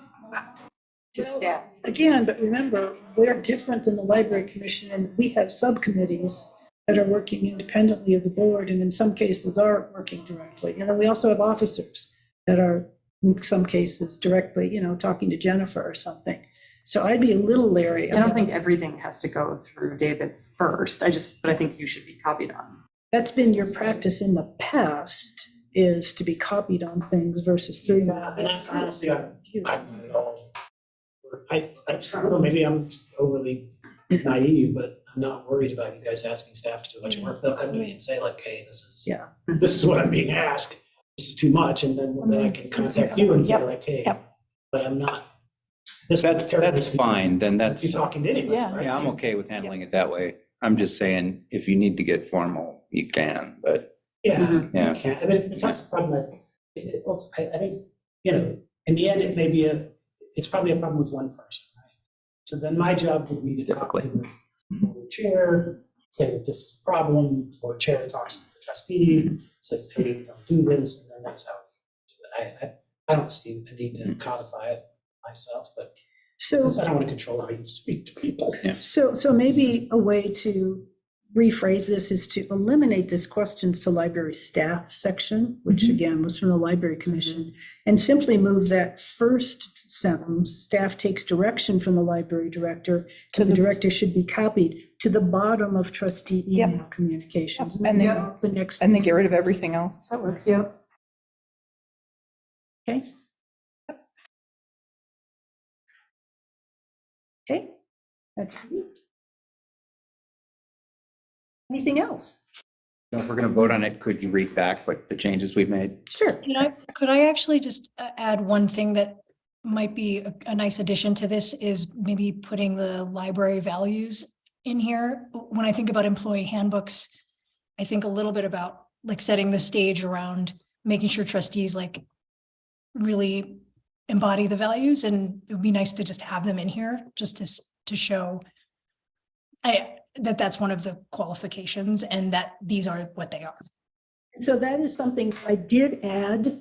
to staff. Again, but remember, we're different than the library commission, and we have subcommittees that are working independently of the board, and in some cases are working directly. And then we also have officers that are, in some cases, directly, talking to Jennifer or something. So I'd be a little leery. I don't think everything has to go through David first. but I think you should be copied on. That's been your practice in the past, is to be copied on things versus through that. And that's honestly, I don't know. I don't know, maybe I'm just overly naive, but I'm not worried about you guys asking staff to do a bunch of work. They'll come to me and say like, hey, this is what I'm being asked. This is too much. And then I can contact you and say like, hey, but I'm not. That's fine, then that's. You're talking to anybody, right? Yeah, I'm okay with handling it that way. I'm just saying, if you need to get formal, you can, but. Yeah, Yeah. you can't. I mean, it's not a problem that, I think, in the end, it may be it's probably a problem with one person, right? So then my job would be to talk to the chair, say that this is a problem, or chair talks to the trustee, says, hey, don't do this, and then that's how. I don't see a need to codify it myself, but I don't want to control how you speak to people. So maybe a way to rephrase this is to eliminate this questions to library staff section, which again was from the library commission, and simply move that first sentence, staff takes direction from the library director, to the director should be copied, to the bottom of trustee email communications. And then, then the next. and then get rid of everything else. That works. Yep. Okay. Okay. That's easy. Anything else? If we're going to vote on it, could you read back what the changes we've made? Sure. Could I actually just add one thing that might be a nice addition to this is maybe putting the library values in here. When I think about employee handbooks, I think a little bit about like setting the stage around making sure trustees like really embody the values, and it would be nice to just have them in here just to show that that's one of the qualifications and that these are what they are. So that is something I did add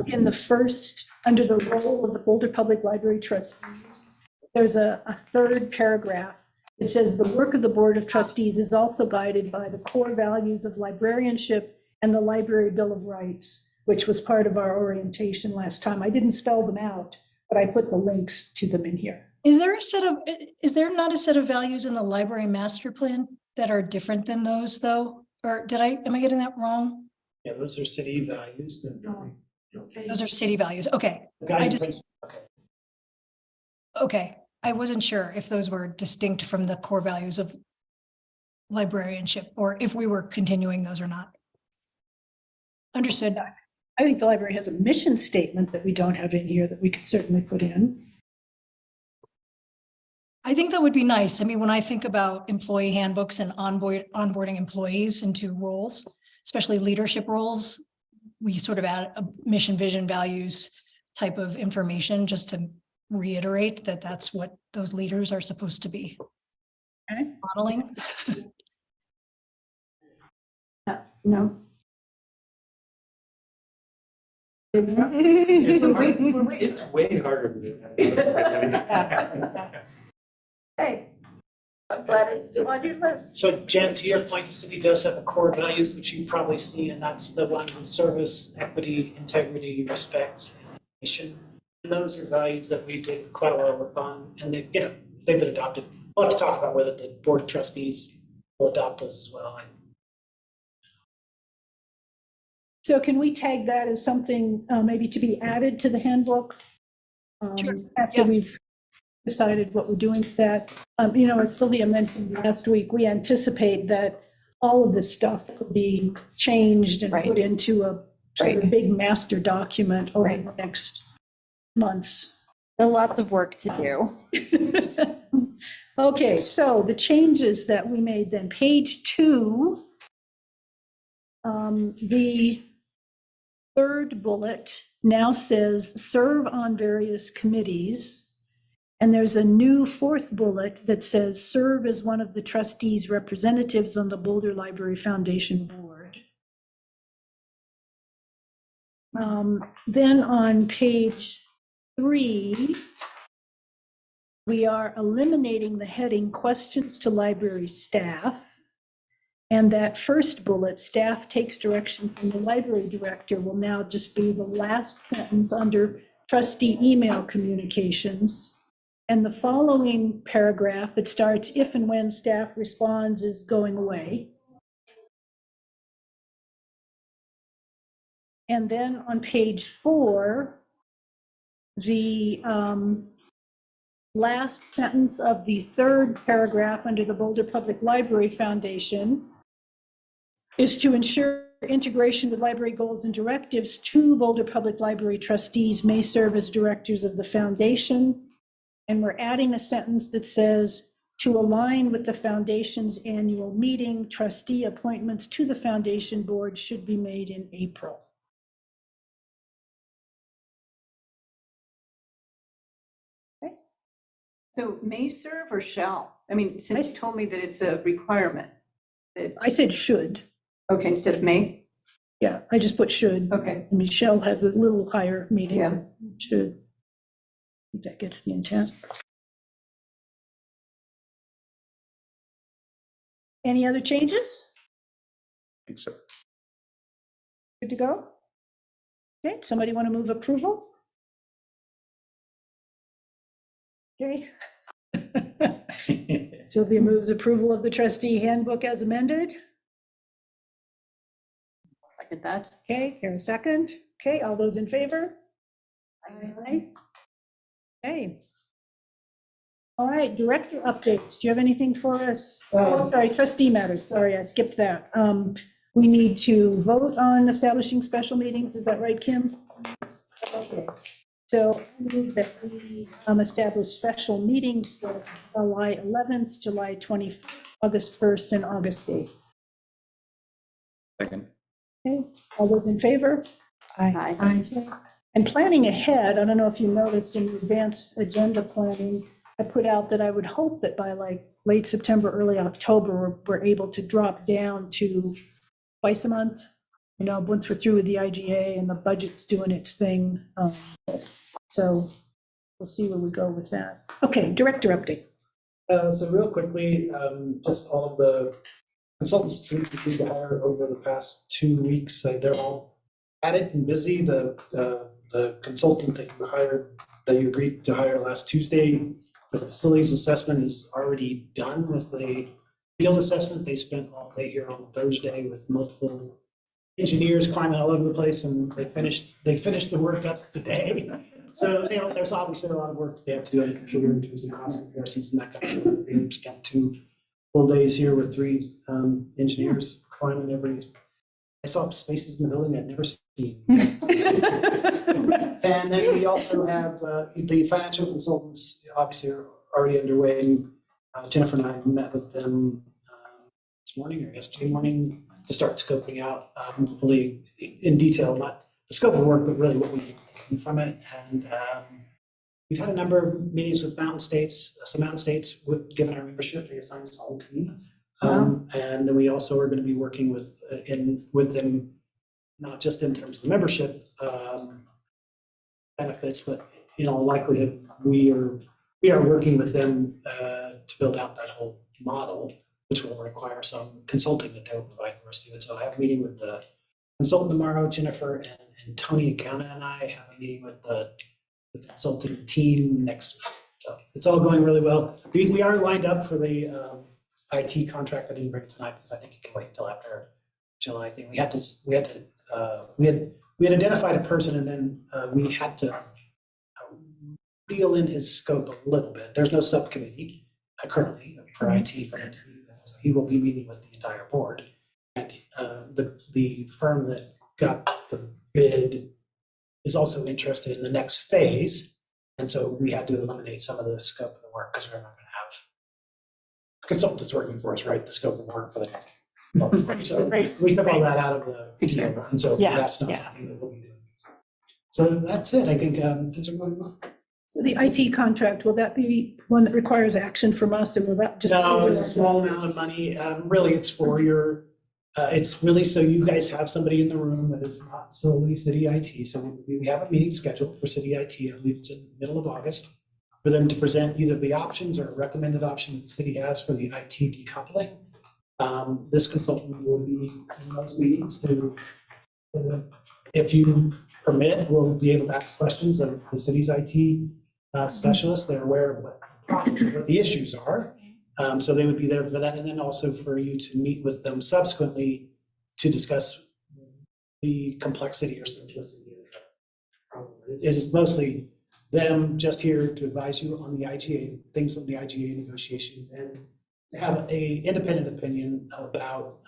in the first, under the role of the Boulder Public Library trustees. There's a third paragraph. It says the work of the Board of Trustees is also guided by the core values of librarianship and the Library Bill of Rights, which was part of our orientation last time. I didn't spell them out, but I put the links to them in here. Is there not a set of values in the library master plan that are different than those though? Or am I getting that wrong? Yeah, those are city values. Those are city values. Okay. Okay. I wasn't sure if those were distinct from the core values of librarianship or if we were continuing those or not. Understood. I think the library has a mission statement that we don't have in here that we could certainly put in. I think that would be nice. I mean, when I think about employee handbooks and onboarding employees into roles, especially leadership roles, we sort of add a mission, vision, values type of information just to reiterate that that's what those leaders are supposed to be modeling. No? It's way harder to do that. Hey, I'm glad it's still on your list. So Jen, to your point, the city does have a core values, which you probably see, and that's the one with service, equity, integrity, respect, and mission. And those are values that we did quite a lot of work on, and they, you know, they've been adopted. We'll have to talk about whether the board of trustees will adopt those as well. So can we tag that as something maybe to be added to the handbook? After we've decided what we're doing with that. You know, as Sylvia mentioned last week, we anticipate that all of this stuff will be changed and put into a sort of big master document over the next months. There's lots of work to do. Okay, so the changes that we made then, page 2, the third bullet now says serve on various committees. And there's a new fourth bullet that says serve as one of the trustees' representatives on the Boulder Library Foundation board. Then on page 3, we are eliminating the heading questions to library staff. And that first bullet, staff takes direction from the library director, will now just be the last sentence under trustee email communications. And the following paragraph that starts if and when staff responds is going away. And then on page 4, the last sentence of the third paragraph under the Boulder Public Library Foundation is to ensure integration with library goals and directives. 2 Boulder Public Library trustees may serve as directors of the foundation. And we're adding a sentence that says, to align with the foundation's annual meeting, trustee appointments to the foundation board should be made in April. Okay. So may serve or shall? I mean, since you told me that it's a requirement. I said should. Okay, instead of may? Yeah, I just put should. Okay. And Michelle has a little higher meeting. Yeah. Should. I think that gets the intent. Any other changes? I think so. Good to go? Okay, somebody want to move approval? Okay. Sylvia moves approval of the trustee handbook as amended. I'll second that. Okay, here a second. Okay, all those in favor? Aye. Okay. All right, director updates. Do you have anything for us? Oh, sorry, trustee matters. Sorry, I skipped that. We need to vote on establishing special meetings. Is that right, Kim? Okay. So I move that we establish special meetings for July 11th, July 20th, August 1st, and August 8th. Second. Okay, all those in favor? Aye. Okay. And planning ahead, I don't know if you noticed in the advanced agenda planning, I put out that I would hope that by like late September, early October, we're able to drop down to twice a month. You know, once we're through with the IGA and the budget's doing its thing. So we'll see where we go with that. Okay, director update. So real quickly, just all of the consultants we need to hire over the past 2 weeks, they're all at it and busy. The consultant that you hired, that you agreed to hire last Tuesday, the facilities assessment is already done with the field assessment. They spent all day here on Thursday with multiple engineers climbing all over the place, and they finished the work up today. So, you know, there's obviously a lot of work that they have to do on the computer in terms of cost comparisons and that kind of stuff. They spent 2 full days here with 3 engineers climbing every. I saw spaces in the building I'd never seen. And then we also have the financial consultants, obviously, are already underway, and Jennifer and I met with them this morning or yesterday morning to start scoping out fully in detail, not the scope of work, but really what we need from it. And we've had a number of meetings with Mountain States. So Mountain States, given our membership, they assigned us a whole team. And then we also are going to be working with them, not just in terms of the membership benefits, but in all likelihood, we are working with them to build out that whole model, which will require some consulting that they'll provide for us to do. And so I have a meeting with the consultant tomorrow. Jennifer and Tony Accountant and I have a meeting with the consulting team next week. So it's all going really well. We are lined up for the IT contract. I didn't bring it tonight because I think it can wait until after July thing. We had identified a person, and then we had to reel in his scope a little bit. There's no subcommittee currently for IT for him to meet with, so he will be meeting with the entire board. And the firm that got the bid is also interested in the next phase, and so we had to eliminate some of the scope of the work because we're not going to have consultants working for us, right? The scope of work for the next. So we took all that out of the deal, and so that's not something that we'll be doing. So that's it. I think things are going well. So the IT contract, will that be one that requires action from us, or will that just? No, it's a small amount of money. Really, it's for your, it's really so you guys have somebody in the room that is not solely city IT. So we have a meeting scheduled for city IT, I believe it's in the middle of August, for them to present either the options or a recommended option that the city has for the IT decoupling. This consultant will be in those meetings to, if you permit, we'll be able to ask questions of the city's IT specialists. They're aware of what the issues are. So they would be there for that. And then also for you to meet with them subsequently to discuss the complexity or simplicity of the problem. It is mostly them just here to advise you on the IGA, things on the IGA negotiations, and have a independent opinion about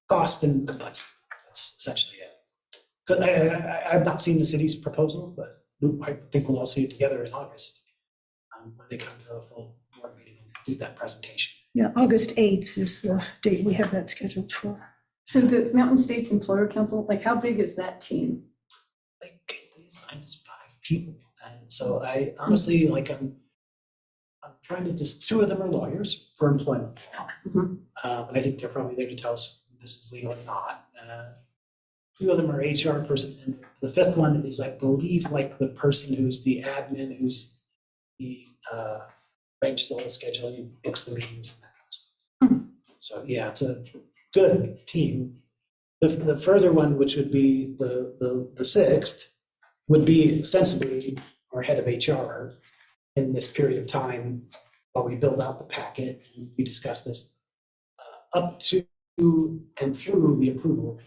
cost and complexity. That's essentially it. I've not seen the city's proposal, but I think we'll all see it together in August when they come to a full board meeting and do that presentation. Yeah, August 8th is the date we have that scheduled for. So the Mountain States Employer Council, like how big is that team? They assigned us 5 people, and so I honestly I'm trying to just, 2 of them are lawyers for employment law, and I think they're probably there to tell us this is legal or not. 2 of them are HR person, and the 5th one is, I believe, like the person who's the admin, who's the arranges all the scheduling, books the meetings, and that kind of stuff. So yeah, it's a good team. The further one, which would be the 6th, would be ostensibly our head of HR in this period of time while we build out the packet. And we discuss this up to and through the approval.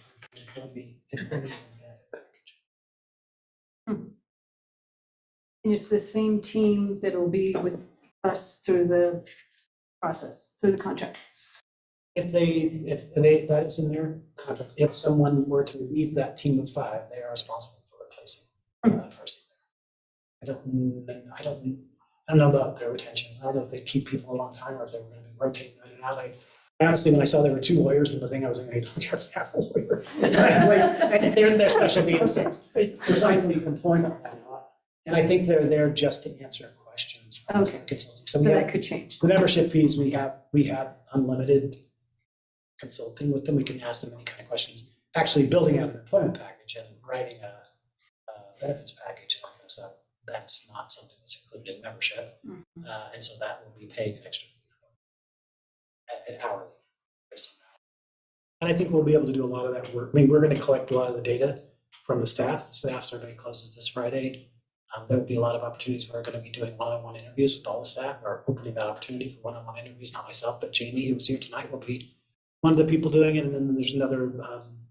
And it's the same team that will be with us through the process, through the contract. If that is in their contract, if someone were to leave that team of 5, they are responsible for replacing that person. I don't know about their retention. I don't know if they keep people a long time or if they're going to be rotating in and out. I honestly, when I saw there were 2 lawyers in the thing, I was like, I don't have half a lawyer. I think their specialty is precisely employment law. And I think they're there just to answer questions from consulting. So that could change. The membership fees, we have unlimited consulting with them. We can ask them any kind of questions. Actually building out an employment package and writing a benefits package and all that stuff, that's not something that's included in membership. And so that will be paying an extra fee for at hourly. And I think we'll be able to do a lot of that work. I mean, we're going to collect a lot of the data from the staff. The staff survey closes this Friday. There will be a lot of opportunities. We're going to be doing one-on-one interviews with all the staff, or opening that opportunity for one-on-one interviews. Not myself, but Jamie, who was here tonight, will be one of the people doing it. And then there's another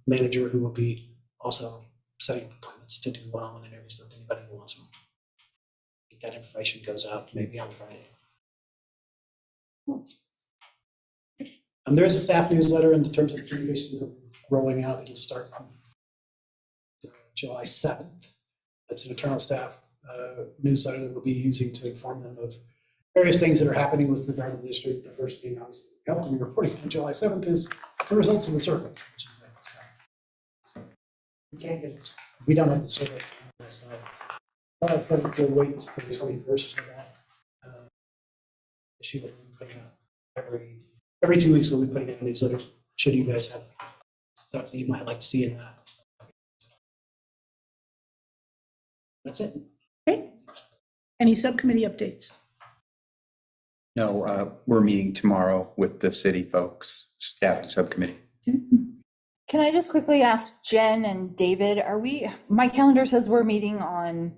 manager who will be also setting appointments to do one-on-one interviews with anybody who wants them. I think that information goes out maybe on Friday. There is a staff newsletter in terms of communication rolling out. It'll start on July 7th. It's an internal staff newsletter that we'll be using to inform them of various things that are happening with regard to the district. The first thing obviously we helped to be reporting on July 7th is the results of the survey. Which is good. So we can't get, we don't have the survey. That's why. But so we'll wait until the 21st for that. Issue that we're putting out every 2 weeks. We'll be putting out a newsletter. Should you guys have stuff that you might like to see in that. That's it. Okay. Any subcommittee updates? No, we're meeting tomorrow with the city folks, staff and subcommittee. Can I just quickly ask Jen and David, my calendar says we're meeting on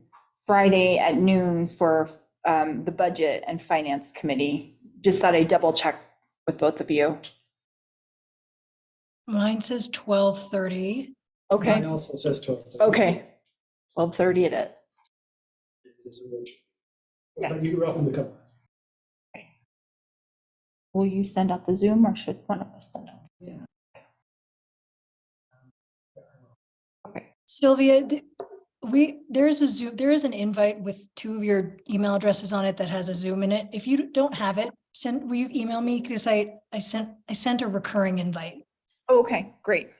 Friday at noon for the budget and finance committee. Just thought I'd double check with both of you. Mine says 12:30. Okay. Mine also says 12. Okay. 12:30 it is. It is a virtual. Yes. But you're welcome to come. Will you send out the Zoom or should one of us send out the Zoom? Sylvia, there is a Zoom, there is an invite with 2 of your email addresses on it that has a Zoom in it. If you don't have it, will you email me? Because I sent a recurring invite. Oh, okay, great.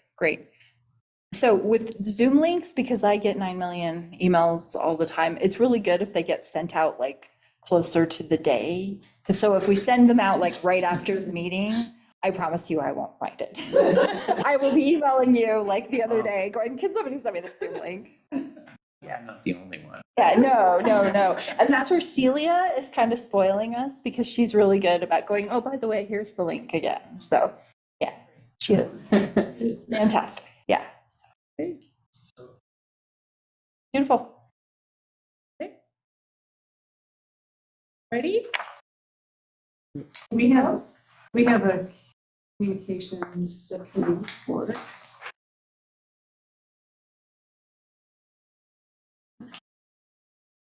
So with Zoom links, because I get 9 million emails all the time, it's really good if they get sent out like closer to the day. Because so if we send them out like right after the meeting, I promise you I won't find it. I will be emailing you like the other day going, can somebody send me the Zoom link? Yeah, I'm not the only one. Yeah, no. And that's where Celia is kind of spoiling us because she's really good about going, oh, by the way, here's the link again. So yeah, she is fantastic. Yeah. Beautiful. Ready? We have a communications subcommittee report.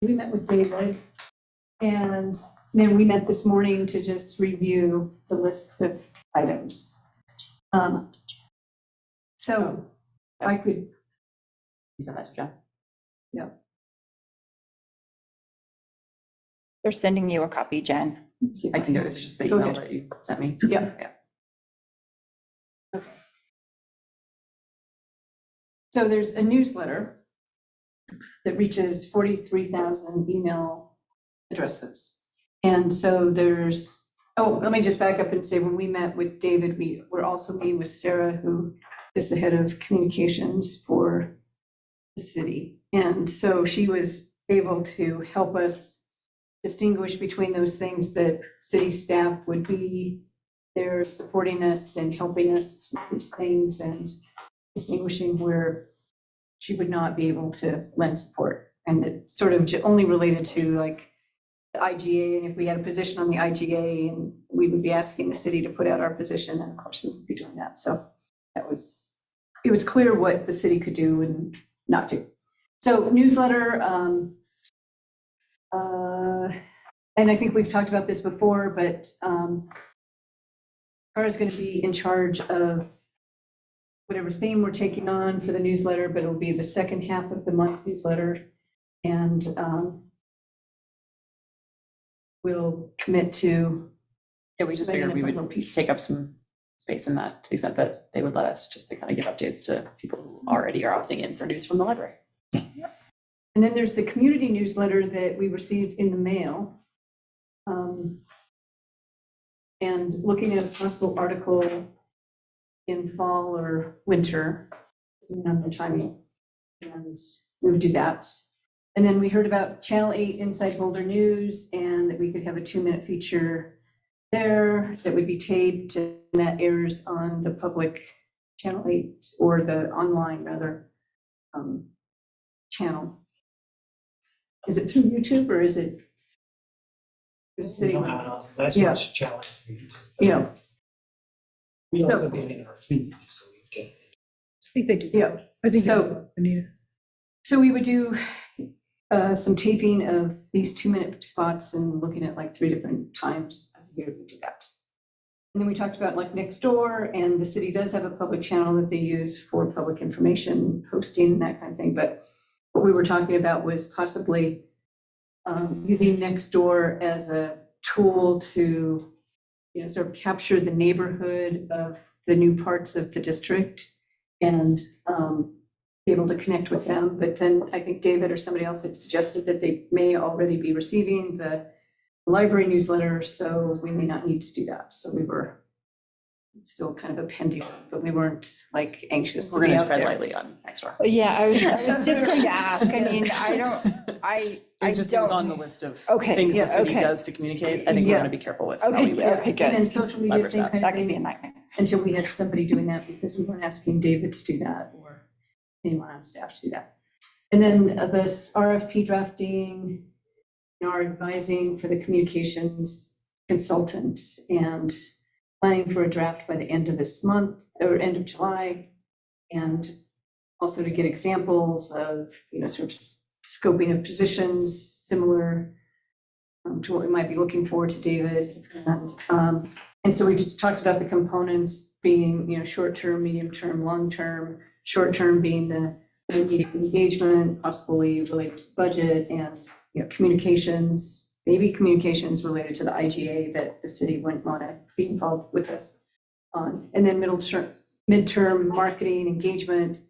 We met with David and then we met this morning to just review the list of items. So I could. You sent that to John? Yeah. They're sending you a copy, Jen. I can do it. It's just the Go email ahead. that you sent me. Yeah. Okay. So there's a newsletter that reaches 43,000 email addresses. And so let me just back up and say, when we met with David, we're also meeting with Sarah, who is the head of communications for the city. And so she was able to help us distinguish between those things that city staff would be there supporting us and helping us with these things and distinguishing where she would not be able to lend support. And it sort of only related to like the IGA, and if we had a position on the IGA and we would be asking the city to put out our position, and of course we would be doing that. So it was clear what the city could do and not do. So newsletter, and I think we've talked about this before, but Cara's going to be in charge of whatever theme we're taking on for the newsletter, but it'll be the second half of the month newsletter. And we'll commit to. Yeah, we just figured we would take up some space in that to the extent that they would let us, just to kind of give updates to people who already are opting in for news from the library. And then there's the community newsletter that we received in the mail. And looking at a possible article in fall or winter, depending on the timing, and we would do that. And then we heard about Channel 8 Inside Boulder News, and that we could have a 2-minute feature there that would be taped, and that airs on the public Channel 8 or the online rather channel. Is it through YouTube or is it? We don't have it on, that's Yeah. what's challenging for you. Yeah. We also So- get it in our feed, so we get. I think they do. Yeah, I think so. So we would do some taping of these 2-minute spots and looking at like 3 different times of the year we do that. And then we talked about like Nextdoor, and the city does have a public channel that they use for public information, posting and that kind of thing. But what we were talking about was possibly using Nextdoor as a tool to, sort of capture the neighborhood of the new parts of the district and be able to connect with them. But then I think David or somebody else had suggested that they may already be receiving the library newsletter, so we may not need to do that. So we were still kind of a pending, but we weren't like anxious to We're be gonna out tread there. lightly on Nextdoor. Yeah, I was just going to ask. I mean, I It's just, it was don't- on the list of Okay, things yeah, the city okay. does to communicate. I think we're Yeah. gonna be careful with how Okay, we. yeah, okay, good. And then social media, Leverage same that. kind That of could be a thing, nightmare. until we had somebody doing that, because we weren't asking David to do that or anyone on staff to do that. And then this RFP drafting, our advising for the communications consultant and planning for a draft by the end of this month or end of July. And also to get examples of, sort of scoping of positions similar to what we might be looking for to David. And so we just talked about the components being, short-term, medium-term, long-term, short-term being the immediate engagement, possibly related to budget and, communications, maybe communications related to the IGA that the city wouldn't want to be involved with us on. And then midterm marketing engagement,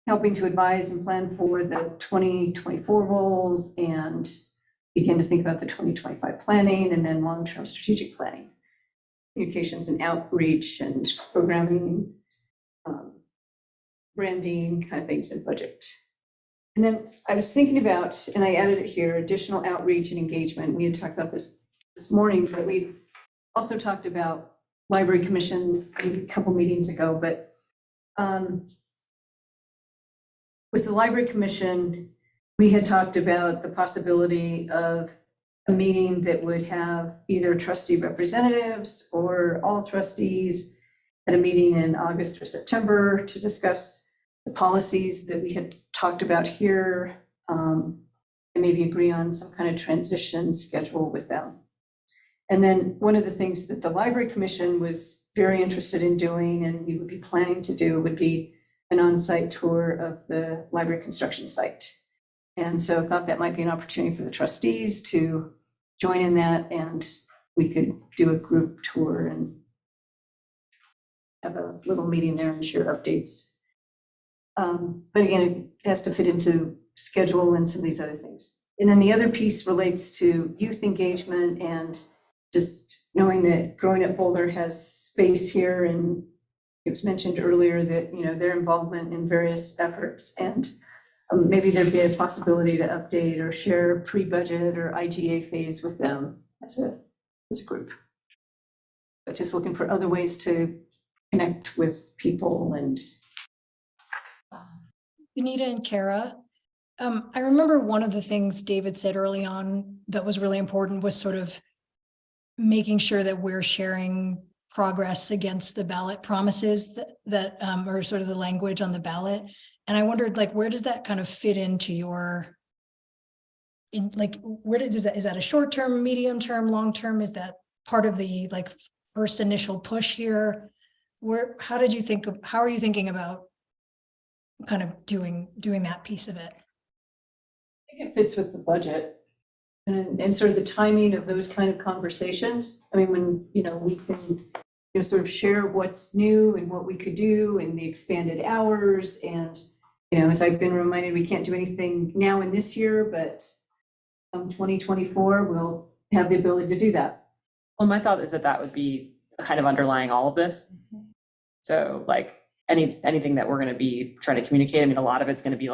helping to advise and plan for the 2024 goals and begin to think about the 2025 planning and then long-term strategic planning, communications and outreach and programming, branding kind of things and budget. And then I was thinking about, and I added it here, additional outreach and engagement. We had talked about this morning, but we also talked about Library Commission maybe a couple meetings ago, but with the Library Commission, we had talked about the possibility of a meeting that would have either trustee representatives or all trustees at a meeting in August or September to discuss the policies that we had talked about here, and maybe agree on some kind of transition schedule with them. And then one of the things that the Library Commission was very interested in doing and we would be planning to do would be an on-site tour of the library construction site. And so I thought that might be an opportunity for the trustees to join in that, and we could do a group tour and have a little meeting there and share updates. But again, it has to fit into schedule and some of these other things. And then the other piece relates to youth engagement and just knowing that Growing Up Boulder has space here, and it was mentioned earlier that, their involvement in various efforts, and maybe there'd be a possibility to update or share pre-budget or IGA phase with them as a group. But just looking for other ways to connect with people and. Anita and Kara, I remember one of the things David said early on that was really important was sort of making sure that we're sharing progress against the ballot promises that or sort of the language on the ballot. And I wondered, where does that kind of fit into where is that a short term, medium term, long term? Is that part of the first initial push here? How are you thinking about kind of doing that piece of it? I think it fits with the budget and sort of the timing of those kind of conversations. I mean, when, we can, sort of share what's new and what we could do and the expanded hours. And, as I've been reminded, we can't do anything now in this year, but 2024, we'll have the ability to do that. Well, my thought is that would be kind of underlying all of this. So anything that we're gonna be trying to communicate, I mean, a lot of it's gonna be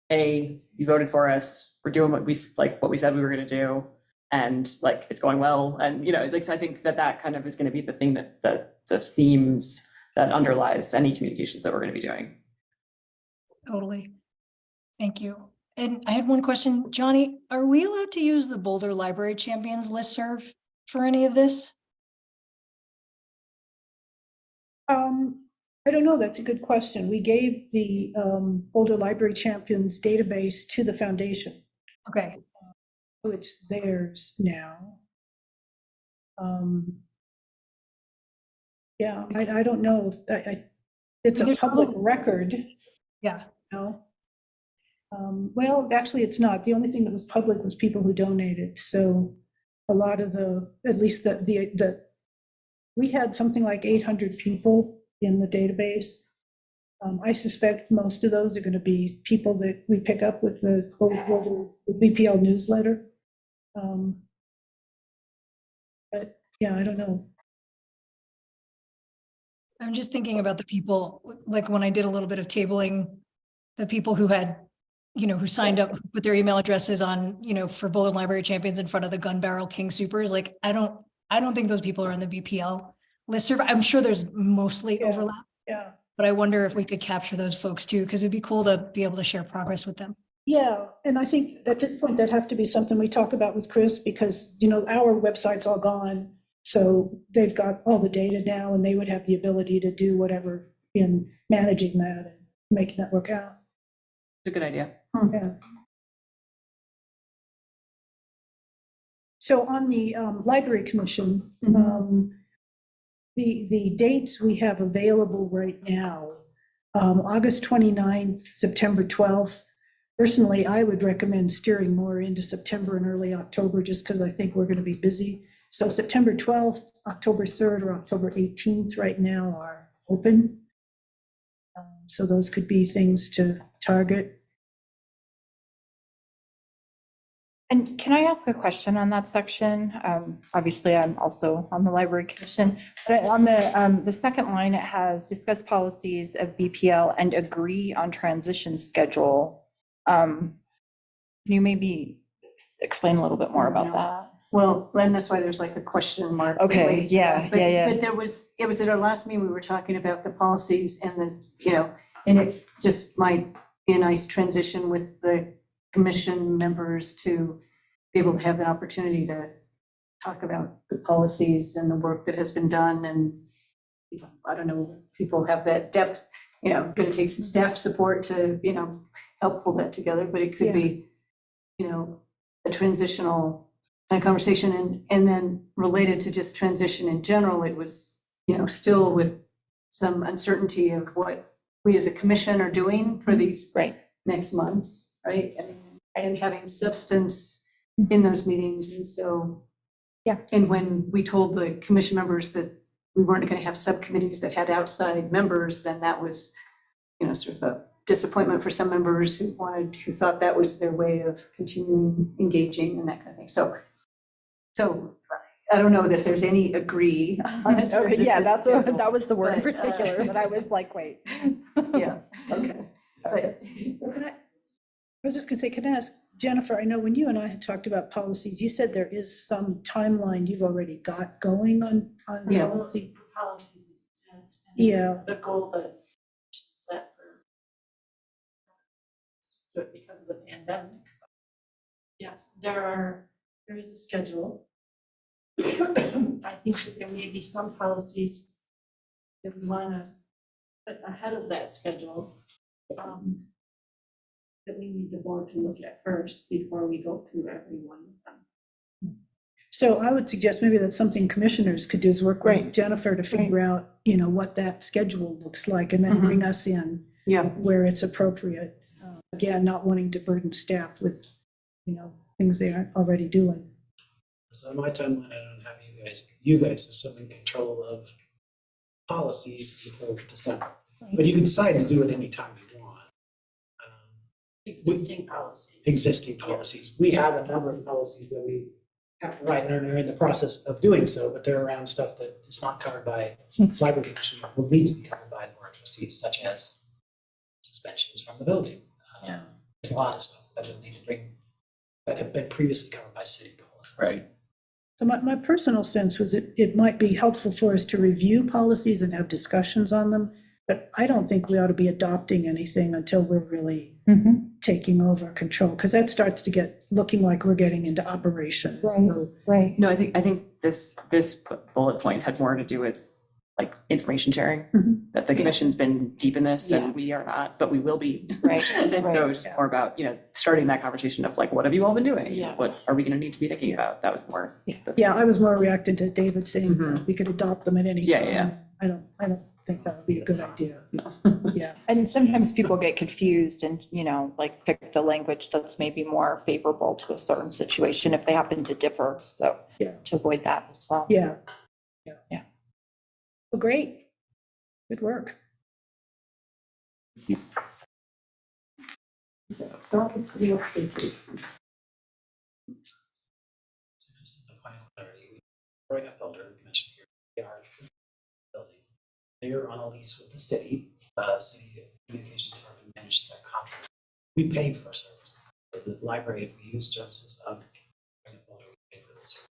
hey, you voted for us, we're doing what we said we were gonna do, and it's going well. And, so I think that kind of is gonna be the thing that the themes that underlies any communications that we're gonna be doing. Totally. Thank you. And I had one question, Johnny, are we allowed to use the Boulder Library Champions listserv for any of this? I don't know, that's a good question. We gave the Boulder Library Champions database to the foundation. Okay. So it's theirs now. Yeah, I don't know. It's a There's public probably- record. Yeah. No. Well, actually, it's not. The only thing that was public was people who donated. So a lot of at least we had something like 800 people in the database. I suspect most of those are going to be people that we pick up with the BPL newsletter. But yeah, I don't know. I'm just thinking about the people, like when I did a little bit of tabling, the people who had, who signed up with their email addresses on, for Boulder Library Champions in front of the Gun Barrel King Supers. Like, I don't think those people are on the BPL listserv. I'm sure there's mostly overlap. Yeah. But I wonder if we could capture those folks too, because it'd be cool to be able to share progress with them. Yeah, and I think at this point, that'd have to be something we talk about with Chris, because, our website's all gone. So they've got all the data now, and they would have the ability to do whatever in managing that and making that work out. It's a good idea. Yeah. So on the Library Commission, the dates we have available right now, August 29th, September 12th. Personally, I would recommend steering more into September and early October, just because I think we're going to be busy. So September 12th, October 3rd, or October 18th right now are open. So those could be things to target. And can I ask a question on that section? Obviously, I'm also on the Library Commission, but on the second line, it has discuss policies of BPL and agree on transition schedule. Can you maybe explain a little bit more about that? Well, and that's why there's like a question mark. Okay, related to yeah, that. But- yeah. But it was at our last meeting, we were talking about the policies and and it just might be a nice transition with the commission members to be able to have an opportunity to talk about the policies and the work that has been done. And, I don't know, people have that depth, going to take some staff support to, help pull that together, but it could be, a transitional kind of conversation. And then related to just transition in general, it was, still with some uncertainty of what we as a commission are doing for these next months, right? And having substance in those meetings. And so, and when we told the commission members that we weren't going to have subcommittees that had outside members, then that was, sort of a disappointment for some members who thought that was their way of continuing engaging and that kind of thing. So I don't know that there's any agree on it. Okay, yeah, that was the word in particular, but I was like, wait. Yeah, okay. I was just gonna say, can I ask Jennifer, I know when you and I had talked about policies, you said there is some timeline you've already got going on policy. Policies. Yeah. The goal that set for because of the pandemic. Yes, there is a schedule. I think that there may be some policies that we want to put ahead of that schedule, that we need the board to look at first before we go through every one of them. So I would suggest maybe that's something commissioners could do, is work with Jennifer to figure out, what that schedule looks like, and then bring us in where it's appropriate. Again, not wanting to burden staff with, things they aren't already doing. So in my timeline, I don't have you guys assuming control of policies until December. But you can decide to do it anytime you want. Existing policies. Existing policies. We have a number of policies that we have to write, and are in the process of doing so, but they're around stuff that is not covered by Library Commission, or will need to be covered by the Board of Trustees, such as suspensions from the building. There's a lot of stuff that will need to bring, that have been previously covered by city policies. Right. So my personal sense was it might be helpful for us to review policies and have discussions on them, but I don't think we ought to be adopting anything until we're really taking over control, because that starts to get looking like we're getting into operations. Right. No, I think this bullet point had more to do with like information sharing, that the commission's been deep in this and we are not, but we will be. Right. And so it's just more about, starting that conversation of like, what have you all been doing? Yeah. What are we going to need to be thinking about? That was more. Yeah, I was more reacting to David saying we could adopt them at any Yeah, time. yeah. I don't think that would be a good idea. No. Yeah. And sometimes people get confused and, like pick the language that's maybe more favorable to a certain situation if they happen to differ. So Yeah. to avoid that as well. Yeah. Yeah. Well, great. Good work. So just as a point of clarity, growing up Boulder, we mentioned here, they are building. They are on a lease with the city. City communication department manages that contract. We pay for services. For the library, if we use services of growing up Boulder, we pay for those.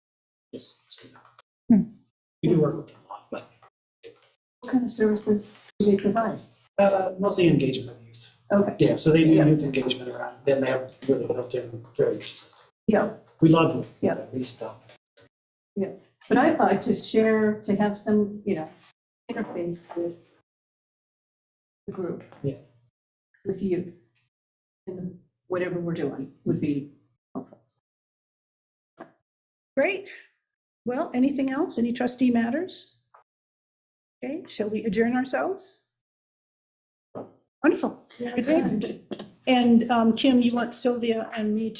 Just so you know. We do work with them a lot, but What kind of services do they provide? mostly engagement of youth. Okay. Yeah, so they do youth engagement around, then they have really built-in services. Yeah. We love them. Yeah. We just don't. Yeah. But I'd like to share, to have some, interface with the group. Yeah. With youth. And whatever we're doing would be helpful. Great. Well, anything else? Any trustee matters? Okay, shall we adjourn ourselves? Wonderful. Good. And Kim, you want Sylvia and me to